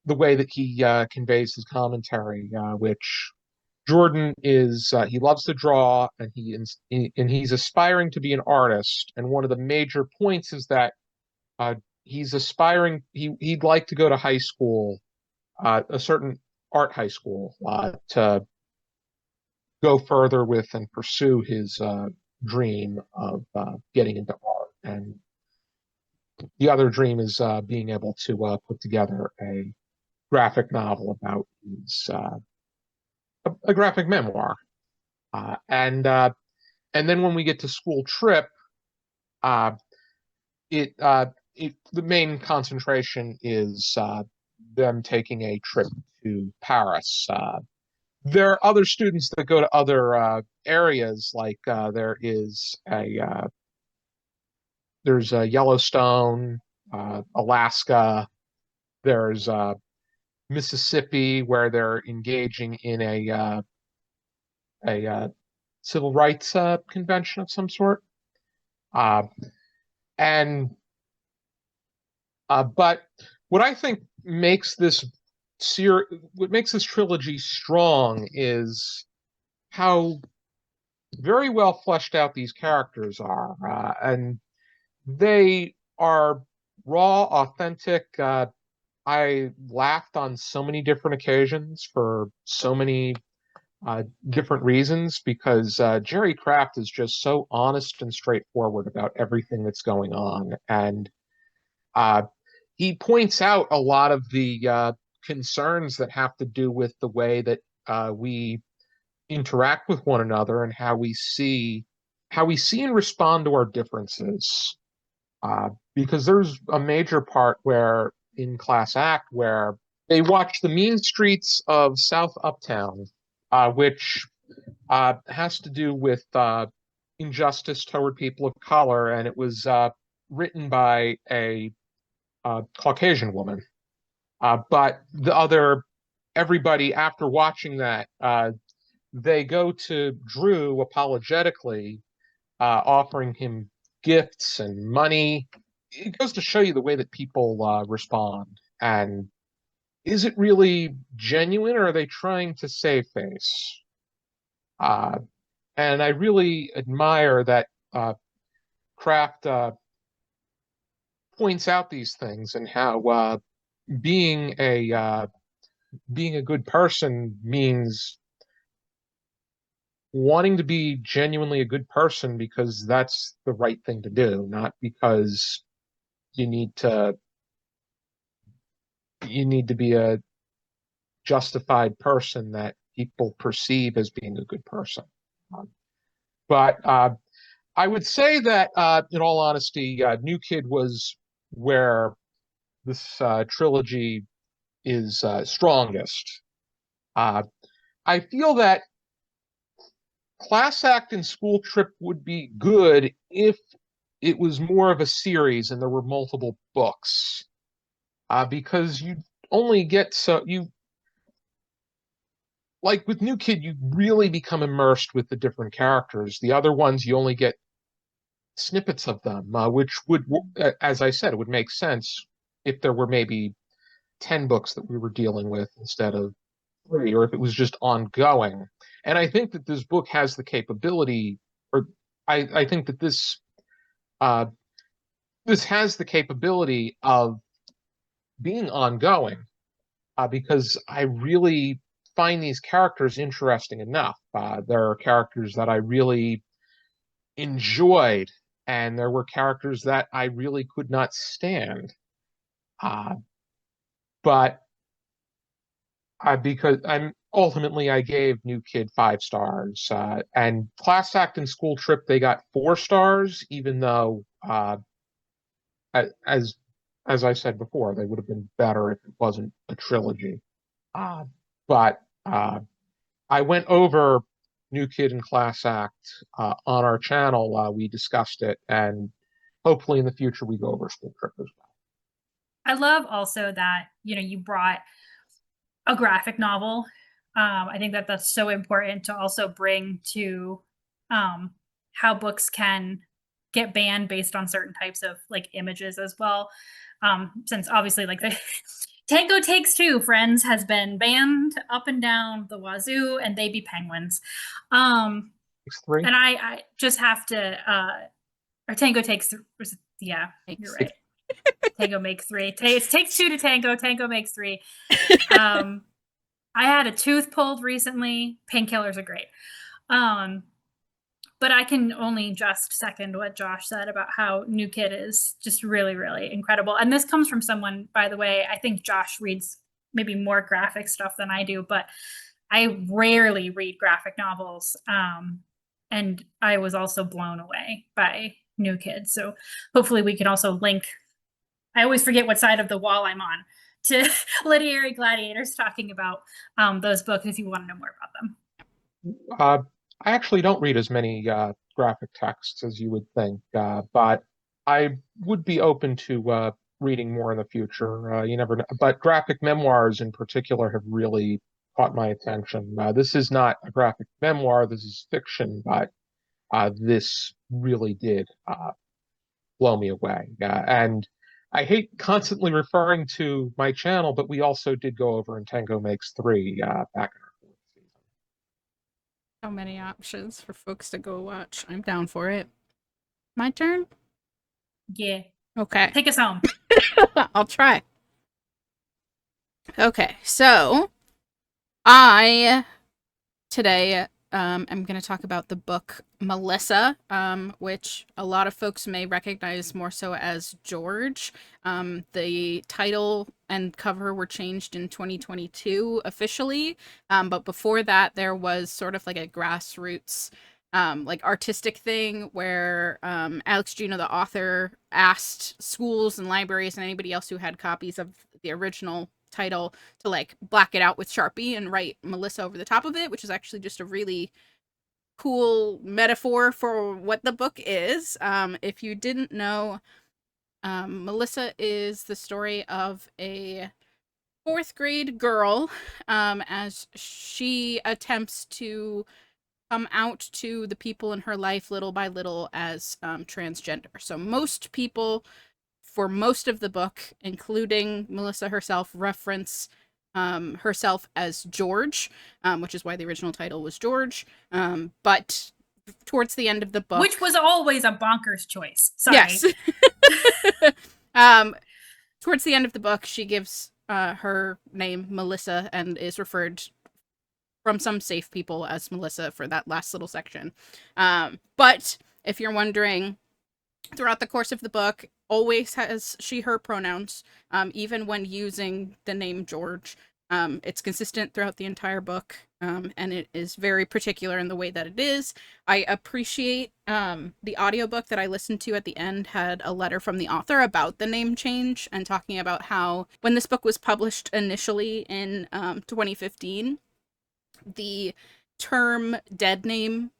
way that he conveys his commentary, which Jordan is he loves to draw, and he's aspiring to be an artist. And one of the major points is that he's aspiring, he'd like to go to high school, a certain art high school, to go further with and pursue his dream of getting into art. And the other dream is being able to put together a graphic novel about his a graphic memoir. And then when we get to School Trip, uh, the main concentration is them taking a trip to Paris. There are other students that go to other areas, like there's Yellowstone, Alaska. There's Mississippi, where they're engaging in a civil rights convention of some sort. Uh, and But what I think makes what makes this trilogy strong is how very well fleshed out these characters are, and they are raw, authentic. I laughed on so many different occasions for so many different reasons, because Jerry Craft is just so honest and straightforward about everything that's going on. And uh, he points out a lot of the concerns that have to do with the way that we interact with one another, and how we see and respond to our differences. Because there's a major part where in Class Act where they watch the mean streets of South Uptown, which has to do with injustice toward people of color, and it was written by a Caucasian woman. But everybody after watching that, they go to Drew apologetically, offering him gifts and money. It goes to show you the way that people respond. And is it really genuine, or are they trying to save face? And I really admire that Kraft points out these things, and how being a being a good person means wanting to be genuinely a good person because that's the right thing to do, not because you need to be a justified person that people perceive as being a good person. But I would say that, in all honesty, New Kid was where this trilogy is strongest. I feel that Class Act and School Trip would be good if it was more of a series and there were multiple books, because you only get like with New Kid, you really become immersed with the different characters. The other ones, you only get snippets of them, which would, as I said, it would make sense if there were maybe 10 books that we were dealing with instead of 3, or if it was just ongoing. And I think that this book has the capability, or I think that uh, this has the capability of being ongoing, because I really find these characters interesting enough. There are characters that I really enjoyed, and there were characters that I really could not stand. Uh, but because I gave New Kid 5 stars, and Class Act and School Trip they got 4 stars, even though, as I said before, they would have been better if it wasn't a trilogy. But I went over New Kid and Class Act on our channel. We discussed it, and hopefully in the future we go over School Trip as well. I love also that, you brought a graphic novel. I think that that's so important to also bring to how books can get banned based on certain types of like images as well. Since obviously like the Tango Takes Two, friends, has been banned up and down the wazoo, and they be penguins. Three. And I just have to or Tango Takes, yeah, you're right. Tango makes 3. It takes 2 to tango. Tango makes 3. I had a tooth pulled recently. Painkillers are great. But I can only just second what Josh said about how New Kid is just really, really incredible. And this comes from someone, by the way, I think Josh reads maybe more graphic stuff than I do, but I rarely read graphic novels. And I was also blown away by New Kid. So hopefully we can also link. I always forget what side of the wall I'm on, to Literary Gladiators talking about those books if you want to know more about them. I actually don't read as many graphic texts as you would think, but I would be open to reading more in the future. You never know. But graphic memoirs in particular have really caught my attention. This is not a graphic memoir, this is fiction, but this really did blow me away. And I hate constantly referring to my channel, but we also did go over in Tango Makes 3 back in our 4th season. So many options for folks to go watch. I'm down for it. My turn? Yeah. Okay. Take us home. I'll try. Okay, so I today I'm going to talk about the book Melissa, which a lot of folks may recognize more so as George. The title and cover were changed in 2022 officially, but before that there was sort of like a grassroots like artistic thing where Alex Gino, the author, asked schools and libraries and anybody else who had copies of the original title to like black it out with Sharpie and write Melissa over the top of it, which is actually just a really cool metaphor for what the book is. If you didn't know, Melissa is the story of a fourth grade girl, as she attempts to come out to the people in her life little by little as transgender. So most people, for most of the book, including Melissa herself, reference herself as George, which is why the original title was George. But towards the end of the book, which was always a bonkers choice. Sorry. yes. Towards the end of the book, she gives her name Melissa and is referred from some safe people as Melissa for that last little section. But if you're wondering, throughout the course of the book, always has she, her pronouns, even when using the name George. It's consistent throughout the entire book, and it is very particular in the way that it is. I appreciate the audiobook that I listened to at the end had a letter from the author about the name change and talking about how when this book was published initially in 2015, the term dead name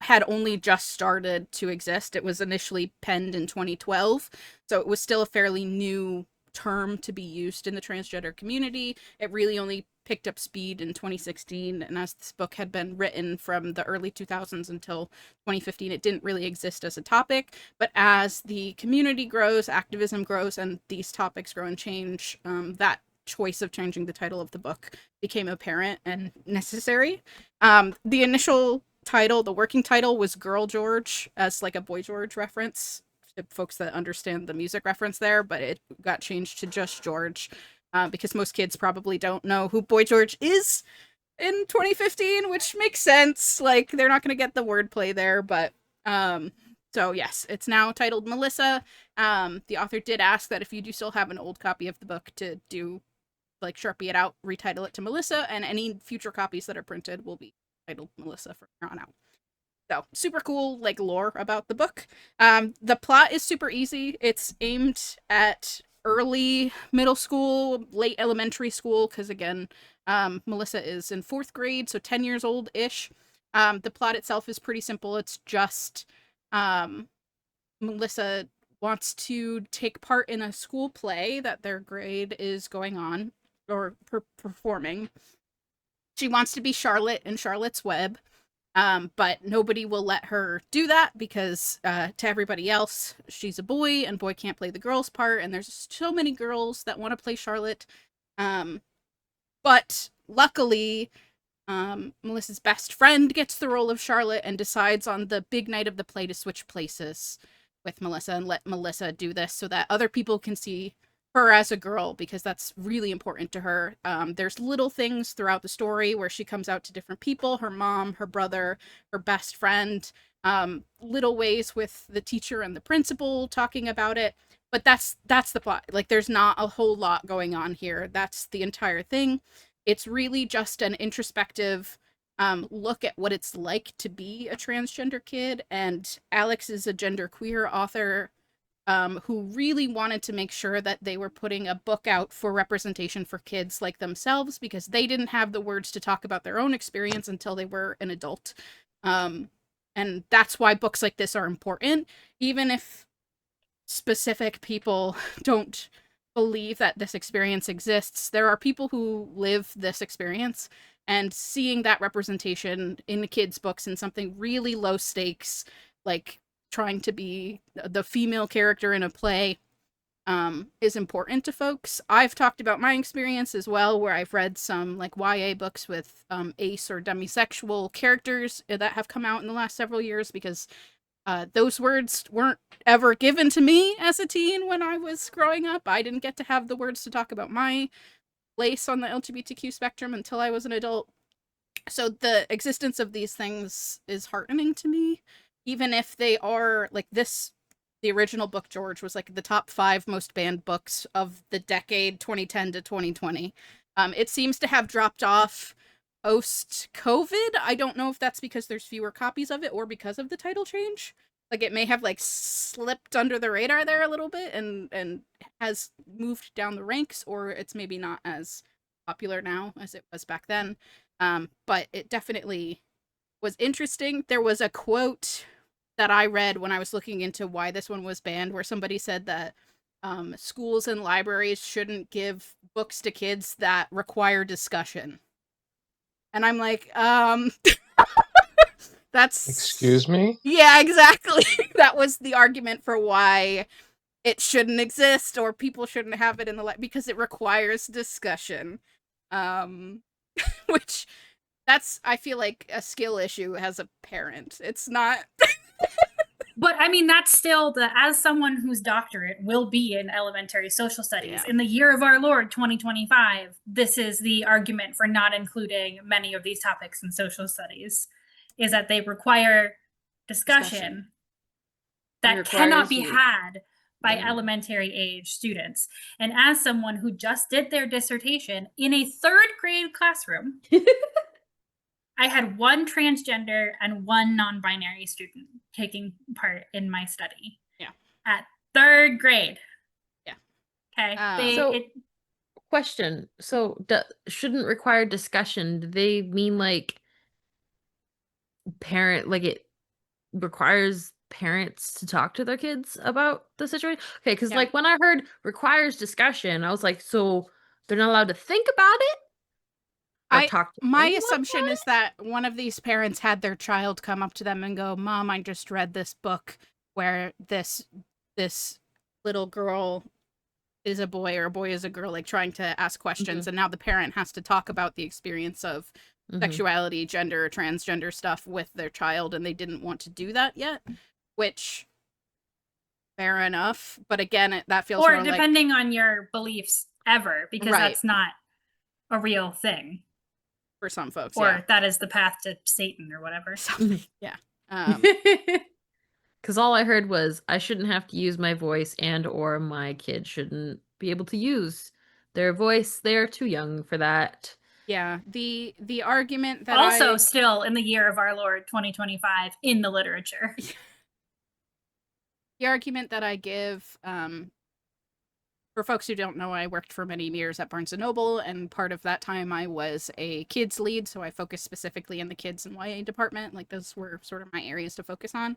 had only just started to exist. It was initially penned in 2012, so it was still a fairly new term to be used in the transgender community. It really only picked up speed in 2016, and as this book had been written from the early 2000s until 2015, it didn't really exist as a topic. But as the community grows, activism grows, and these topics grow and change, that choice of changing the title of the book became apparent and necessary. The initial title, the working title, was Girl George, as like a Boy George reference to folks that understand the music reference there, but it got changed to just George because most kids probably don't know who Boy George is in 2015, which makes sense. Like, they're not going to get the wordplay there, but so yes, it's now titled Melissa. The author did ask that if you do still have an old copy of the book to do, like, Sharpie it out, retitle it to Melissa, and any future copies that are printed will be titled Melissa from here on out. So, super cool, like, lore about the book. The plot is super easy. It's aimed at early middle school, late elementary school, because again, Melissa is in 4th grade, so 10 years old-ish. The plot itself is pretty simple. It's just Melissa wants to take part in a school play that their grade is going on, or performing. She wants to be Charlotte in Charlotte's Web, but nobody will let her do that because to everybody else, she's a boy, and boy can't play the girl's part, and there's so many girls that want to play Charlotte. But luckily, Melissa's best friend gets the role of Charlotte and decides on the big night of the play to switch places with Melissa and let Melissa do this so that other people can see her as a girl, because that's really important to her. There's little things throughout the story where she comes out to different people, her mom, her brother, her best friend, little ways with the teacher and the principal talking about it. But that's the plot. Like, there's not a whole lot going on here. That's the entire thing. It's really just an introspective look at what it's like to be a transgender kid. And Alex is a genderqueer author who really wanted to make sure that they were putting a book out for representation for kids like themselves, because they didn't have the words to talk about their own experience until they were an adult. And that's why books like this are important, even if specific people don't believe that this experience exists. There are people who live this experience, and seeing that representation in the kids' books in something really low stakes, like trying to be the female character in a play, is important to folks. I've talked about my experience as well, where I've read some like YA books with ace or demisexual characters that have come out in the last several years, because those words weren't ever given to me as a teen when I was growing up. I didn't get to have the words to talk about my place on the LGBTQ spectrum until I was an adult. So the existence of these things is heartening to me, even if they are like this. The original book, George, was like the top 5 most banned books of the decade 2010 to 2020. It seems to have dropped off post-COVID. I don't know if that's because there's fewer copies of it or because of the title change. Like, it may have like slipped under the radar there a little bit and has moved down the ranks, or it's maybe not as popular now as it was back then. But it definitely was interesting. There was a quote that I read when I was looking into why this one was banned, where somebody said that schools and libraries shouldn't give books to kids that require discussion. And I'm like, that's... Excuse me? Yeah, exactly. That was the argument for why it shouldn't exist or people shouldn't have it in the because it requires discussion. Um, which that's, I feel like, a skill issue as a parent. It's not... But I mean, that's still as someone whose doctorate will be in elementary social studies, Yeah. in the year of our Lord 2025, this is the argument for not including many of these topics in social studies, is that they require discussion that cannot be had by elementary age students. And as someone who just did their dissertation in a 3rd grade classroom, I had one transgender and one non-binary student taking part in my study. Yeah. At 3rd grade. Yeah. Okay. Question. So shouldn't require discussion. Do they mean like parent, like it requires parents to talk to their kids about the situation? Okay, because like when I heard requires discussion, I was like, so they're not allowed to think about it? My assumption is that one of these parents had their child come up to them and go, "Mom, I just read this book where this little girl is a boy or a boy is a girl," like trying to ask questions, and now the parent has to talk about the experience of sexuality, gender, transgender stuff with their child, and they didn't want to do that yet, which, fair enough. But again, that feels or more depending on your beliefs ever, because that's not a real thing. For some folks, or that is the path to Satan or whatever. Yeah. Because all I heard was I shouldn't have to use my voice, and or my kid shouldn't be able to use their voice. They're too young for that. Yeah. The argument that also still in the year of our Lord 2025 in the literature. The argument that I give, for folks who don't know, I worked for many years at Barnes & Noble, and part of that time I was a kids lead, so I focused specifically in the kids and YA department. Like, those were sort of my areas to focus on.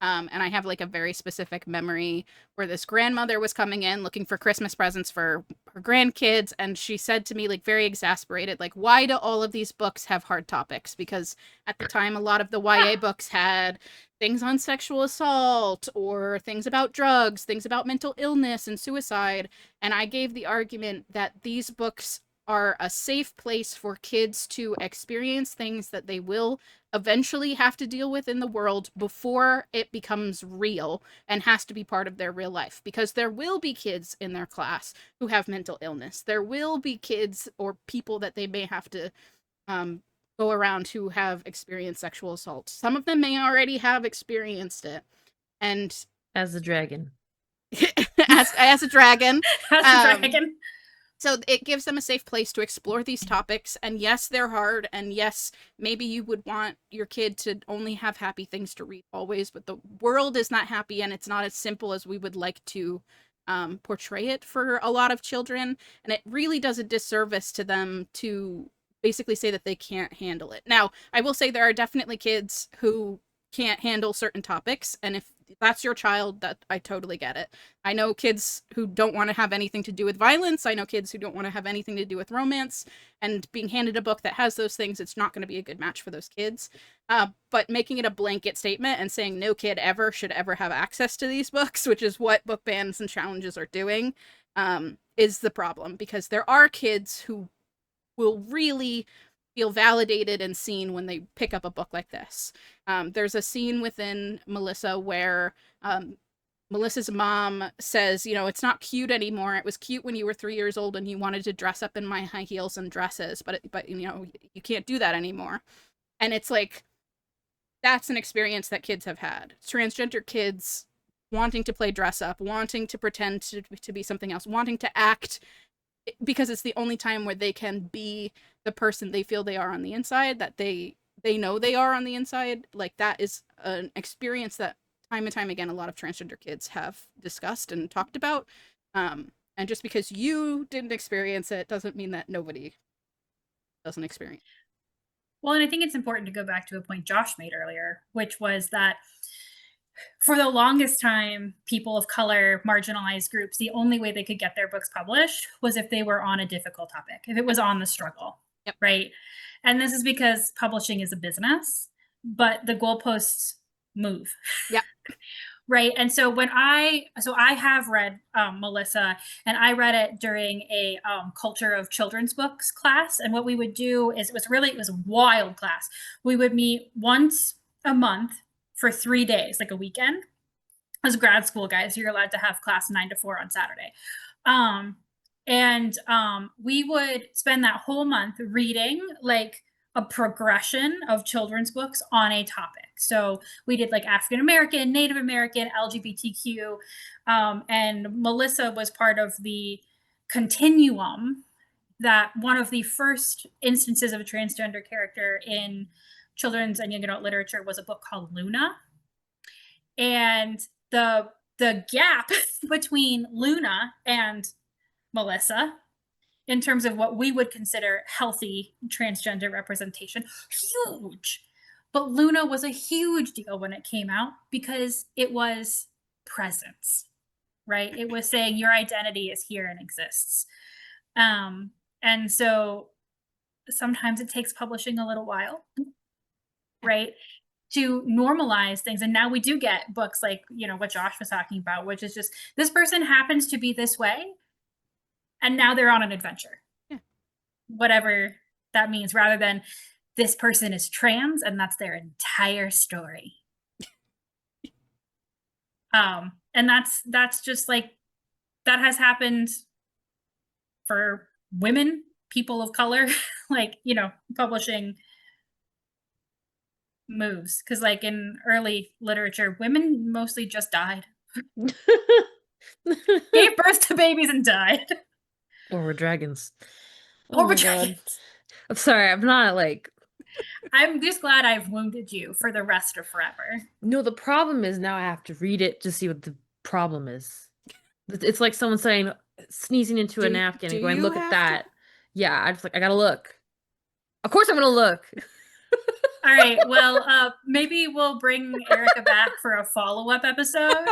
And I have like a very specific memory where this grandmother was coming in looking for Christmas presents for her grandkids, and she said to me, like, very exasperated, like, why do all of these books have hard topics? Because at the time, a lot of the YA books had things on sexual assault or things about drugs, things about mental illness and suicide. And I gave the argument that these books are a safe place for kids to experience things that they will eventually have to deal with in the world before it becomes real and has to be part of their real life. Because there will be kids in their class who have mental illness. There will be kids or people that they may have to go around who have experienced sexual assault. Some of them may already have experienced it. And as a dragon. as a dragon. As a dragon. So it gives them a safe place to explore these topics. And yes, they're hard. And yes, maybe you would want your kid to only have happy things to read always, but the world is not happy, and it's not as simple as we would like to portray it for a lot of children. And it really does a disservice to them to basically say that they can't handle it. Now, I will say there are definitely kids who can't handle certain topics, and if that's your child, that I totally get it. I know kids who don't want to have anything to do with violence. I know kids who don't want to have anything to do with romance, and being handed a book that has those things, it's not going to be a good match for those kids. But making it a blanket statement and saying no kid ever should ever have access to these books, which is what book bans and challenges are doing, is the problem, because there are kids who will really feel validated and seen when they pick up a book like this. There's a scene within Melissa where Melissa's mom says, you know, it's not cute anymore. It was cute when you were 3 years old and you wanted to dress up in my high heels and dresses, but you know, you can't do that anymore. And it's like, that's an experience that kids have had. Transgender kids wanting to play dress up, wanting to pretend to be something else, wanting to act because it's the only time where they can be the person they feel they are on the inside, that they know they are on the inside. Like, that is an experience that time and time again a lot of transgender kids have discussed and talked about. And just because you didn't experience it doesn't mean that nobody doesn't experience. Well, and I think it's important to go back to a point Josh made earlier, which was that for the longest time, people of color, marginalized groups, the only way they could get their books published was if they were on a difficult topic, if it was on the struggle, Yep. right? And this is because publishing is a business, but the goalposts move. Yep. Right. And so I have read Melissa, and I read it during a culture of children's books class. And what we would do is it was a wild class. We would meet once a month for 3 days, like a weekend. As grad school guys, you're allowed to have class 9 to 4 on Saturday. We would spend that whole month reading like a progression of children's books on a topic. So we did like African American, Native American, LGBTQ, and Melissa was part of the continuum. That one of the first instances of a transgender character in children's and young adult literature was a book called Luna, and the gap between Luna and Melissa in terms of what we would consider healthy transgender representation, huge. But Luna was a huge deal when it came out because it was presence, right? It was saying your identity is here and exists. And so sometimes it takes publishing a little while, right? To normalize things. And now we do get books like, what Josh was talking about, which is just this person happens to be this way. And now they're on an adventure. Yeah. Whatever that means, rather than this person is trans and that's their entire story. And that's just like, that has happened for women, people of color, like, publishing moves. Because like in early literature, women mostly just died. Gave birth to babies and died. Or were dragons. Or were my God. dragons. I'm sorry, I'm not like. I'm just glad I've wounded you for the rest of forever. No, the problem is now I have to read it to see what the problem is. It's like someone saying, sneezing into a napkin and going, look at that. Yeah, I gotta look. Of course I'm gonna look. All right. Well, maybe we'll bring Erika back for a follow-up episode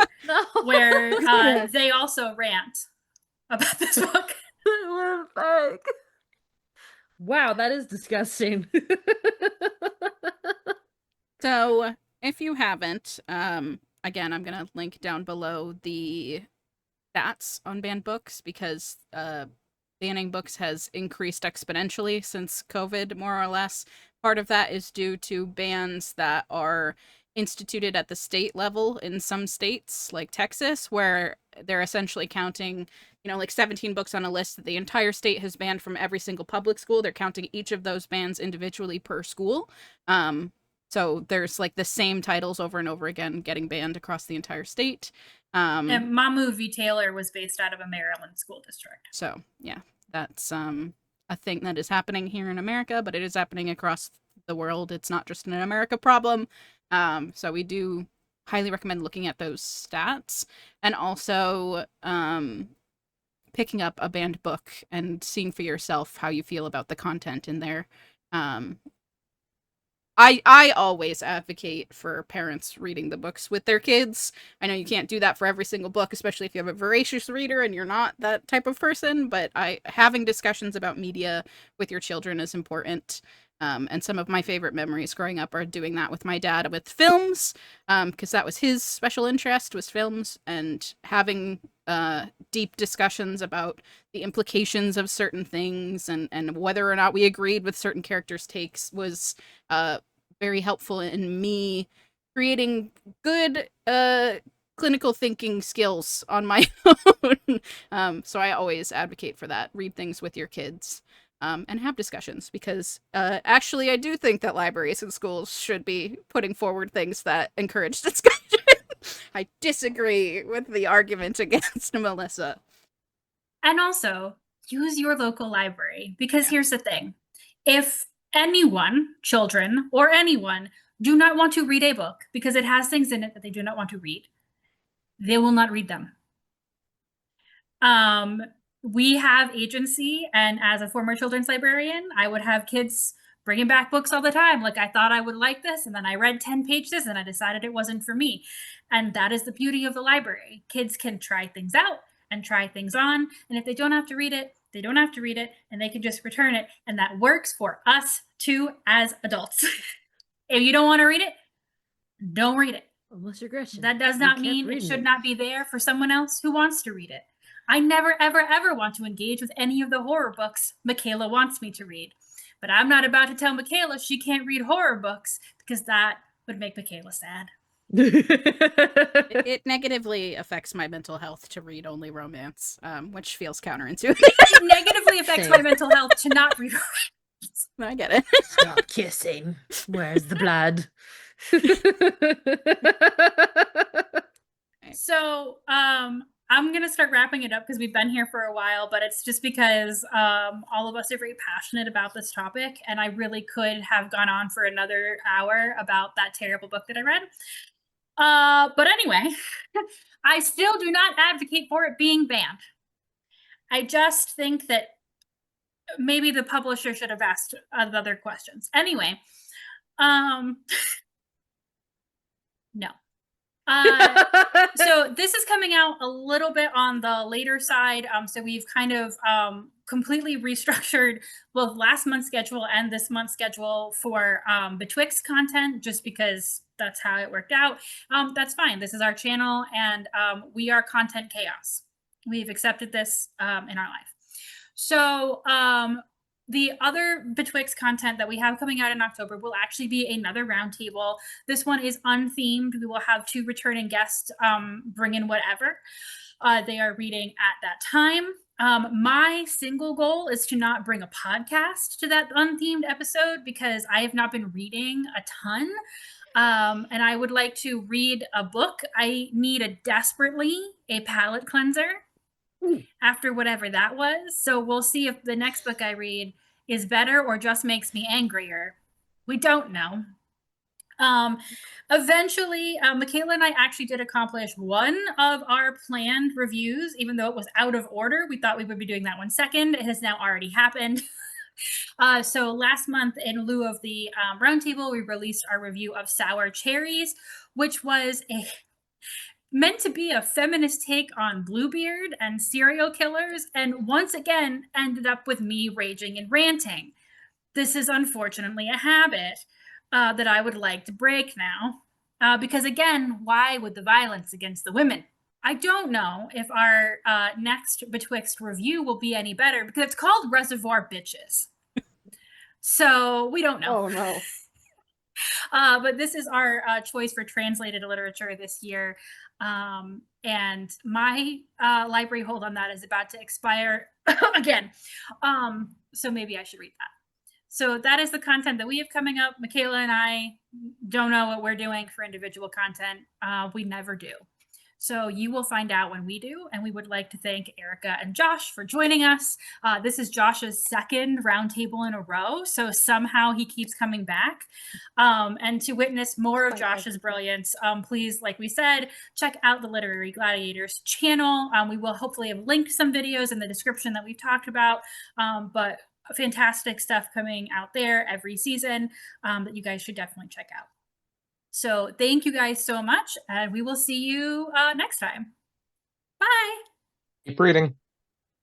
where they also rant about this book. Wow, that is disgusting. So, if you haven't, again, I'm gonna link down below the stats on banned books because banning books has increased exponentially since COVID, more or less. Part of that is due to bans that are instituted at the state level in some states, like Texas, where they're essentially counting, like 17 books on a list that the entire state has banned from every single public school. They're counting each of those bans individually per school. So there's like the same titles over and over again getting banned across the entire state. And Mamu v. Taylor was based out of a Maryland school district. So yeah, that's a thing that is happening here in America, but it is happening across the world. It's not just an America problem. So we do highly recommend looking at those stats and also picking up a banned book and seeing for yourself how you feel about the content in there. I always advocate for parents reading the books with their kids. I know you can't do that for every single book, especially if you have a voracious reader and you're not that type of person, but having discussions about media with your children is important. And some of my favorite memories growing up are doing that with my dad with films, because that was his special interest, was films, and having deep discussions about the implications of certain things and whether or not we agreed with certain characters' takes was very helpful in me creating good clinical thinking skills on my own. So I always advocate for that. Read things with your kids. And have discussions because actually I do think that libraries and schools should be putting forward things that encourage discussion. I disagree with the argument against Melissa. And also, use your local library because here's the thing. If anyone, children or anyone, do not want to read a book because it has things in it that they do not want to read, they will not read them. We have agency, and as a former children's librarian, I would have kids bringing back books all the time. Like, I thought I would like this, and then I read 10 pages and I decided it wasn't for me. And that is the beauty of the library. Kids can try things out and try things on. And if they don't have to read it, they don't have to read it, and they can just return it. And that works for us too as adults. If you don't want to read it, don't read it. Unless you're Gretchen. That does You not kept mean it reading should not be there for someone else who wants to read it. I never, ever, ever want to engage with any of the horror books Michaela wants me to read. But I'm not about to tell Michaela she can't read horror books, because that would make Michaela sad. It negatively affects my mental health to read only romance, which feels counterintuitive. It negatively affects Same. my mental health to not read romance. I get it. Stop kissing. Where's the blood? So, I'm going to start wrapping it up because we've been here for a while, but it's just because all of us are very passionate about this topic, and I really could have gone on for another hour about that terrible book that I read. But anyway, I still do not advocate for it being banned. I just think that maybe the publisher should have asked other questions. Anyway, no. So this is coming out a little bit on the later side. So we've kind of completely restructured both last month's schedule and this month's schedule for Betwixt content, just because that's how it worked out. That's fine. This is our channel, and we are content chaos. We've accepted this in our life. So the other Betwixt content that we have coming out in October will actually be another roundtable. This one is unthemed. We will have 2 returning guests bring in whatever they are reading at that time. My single goal is to not bring a podcast to that unthemed episode, because I have not been reading a ton. And I would like to read a book. I need desperately a palate cleanser after whatever that was. So we'll see if the next book I read is better or just makes me angrier. We don't know. Eventually, Michaela and I actually did accomplish one of our planned reviews, even though it was out of order. We thought we would be doing that one second. It has now already happened. So last month, in lieu of the roundtable, we released our review of Sour Cherries, which was meant to be a feminist take on Bluebeard and serial killers, and once again ended up with me raging and ranting. This is unfortunately a habit that I would like to break now, because again, why would the violence against the women? I don't know if our next Betwixt review will be any better, because it's called Reservoir Bitches. So we don't know. Oh no. But this is our choice for translated literature this year. And my library hold on that is about to expire again. So maybe I should read that. So that is the content that we have coming up. Michaela and I don't know what we're doing for individual content. We never do. So you will find out when we do. And we would like to thank Erika and Josh for joining us. This is Josh's second roundtable in a row. So somehow he keeps coming back. And to witness more of Josh's brilliance, please, like we said, check out the Literary Gladiators channel. We will hopefully have linked some videos in the description that we've talked about. But fantastic stuff coming out there every season that you guys should definitely check out. So thank you guys so much, and we will see you next time. Bye. Keep reading.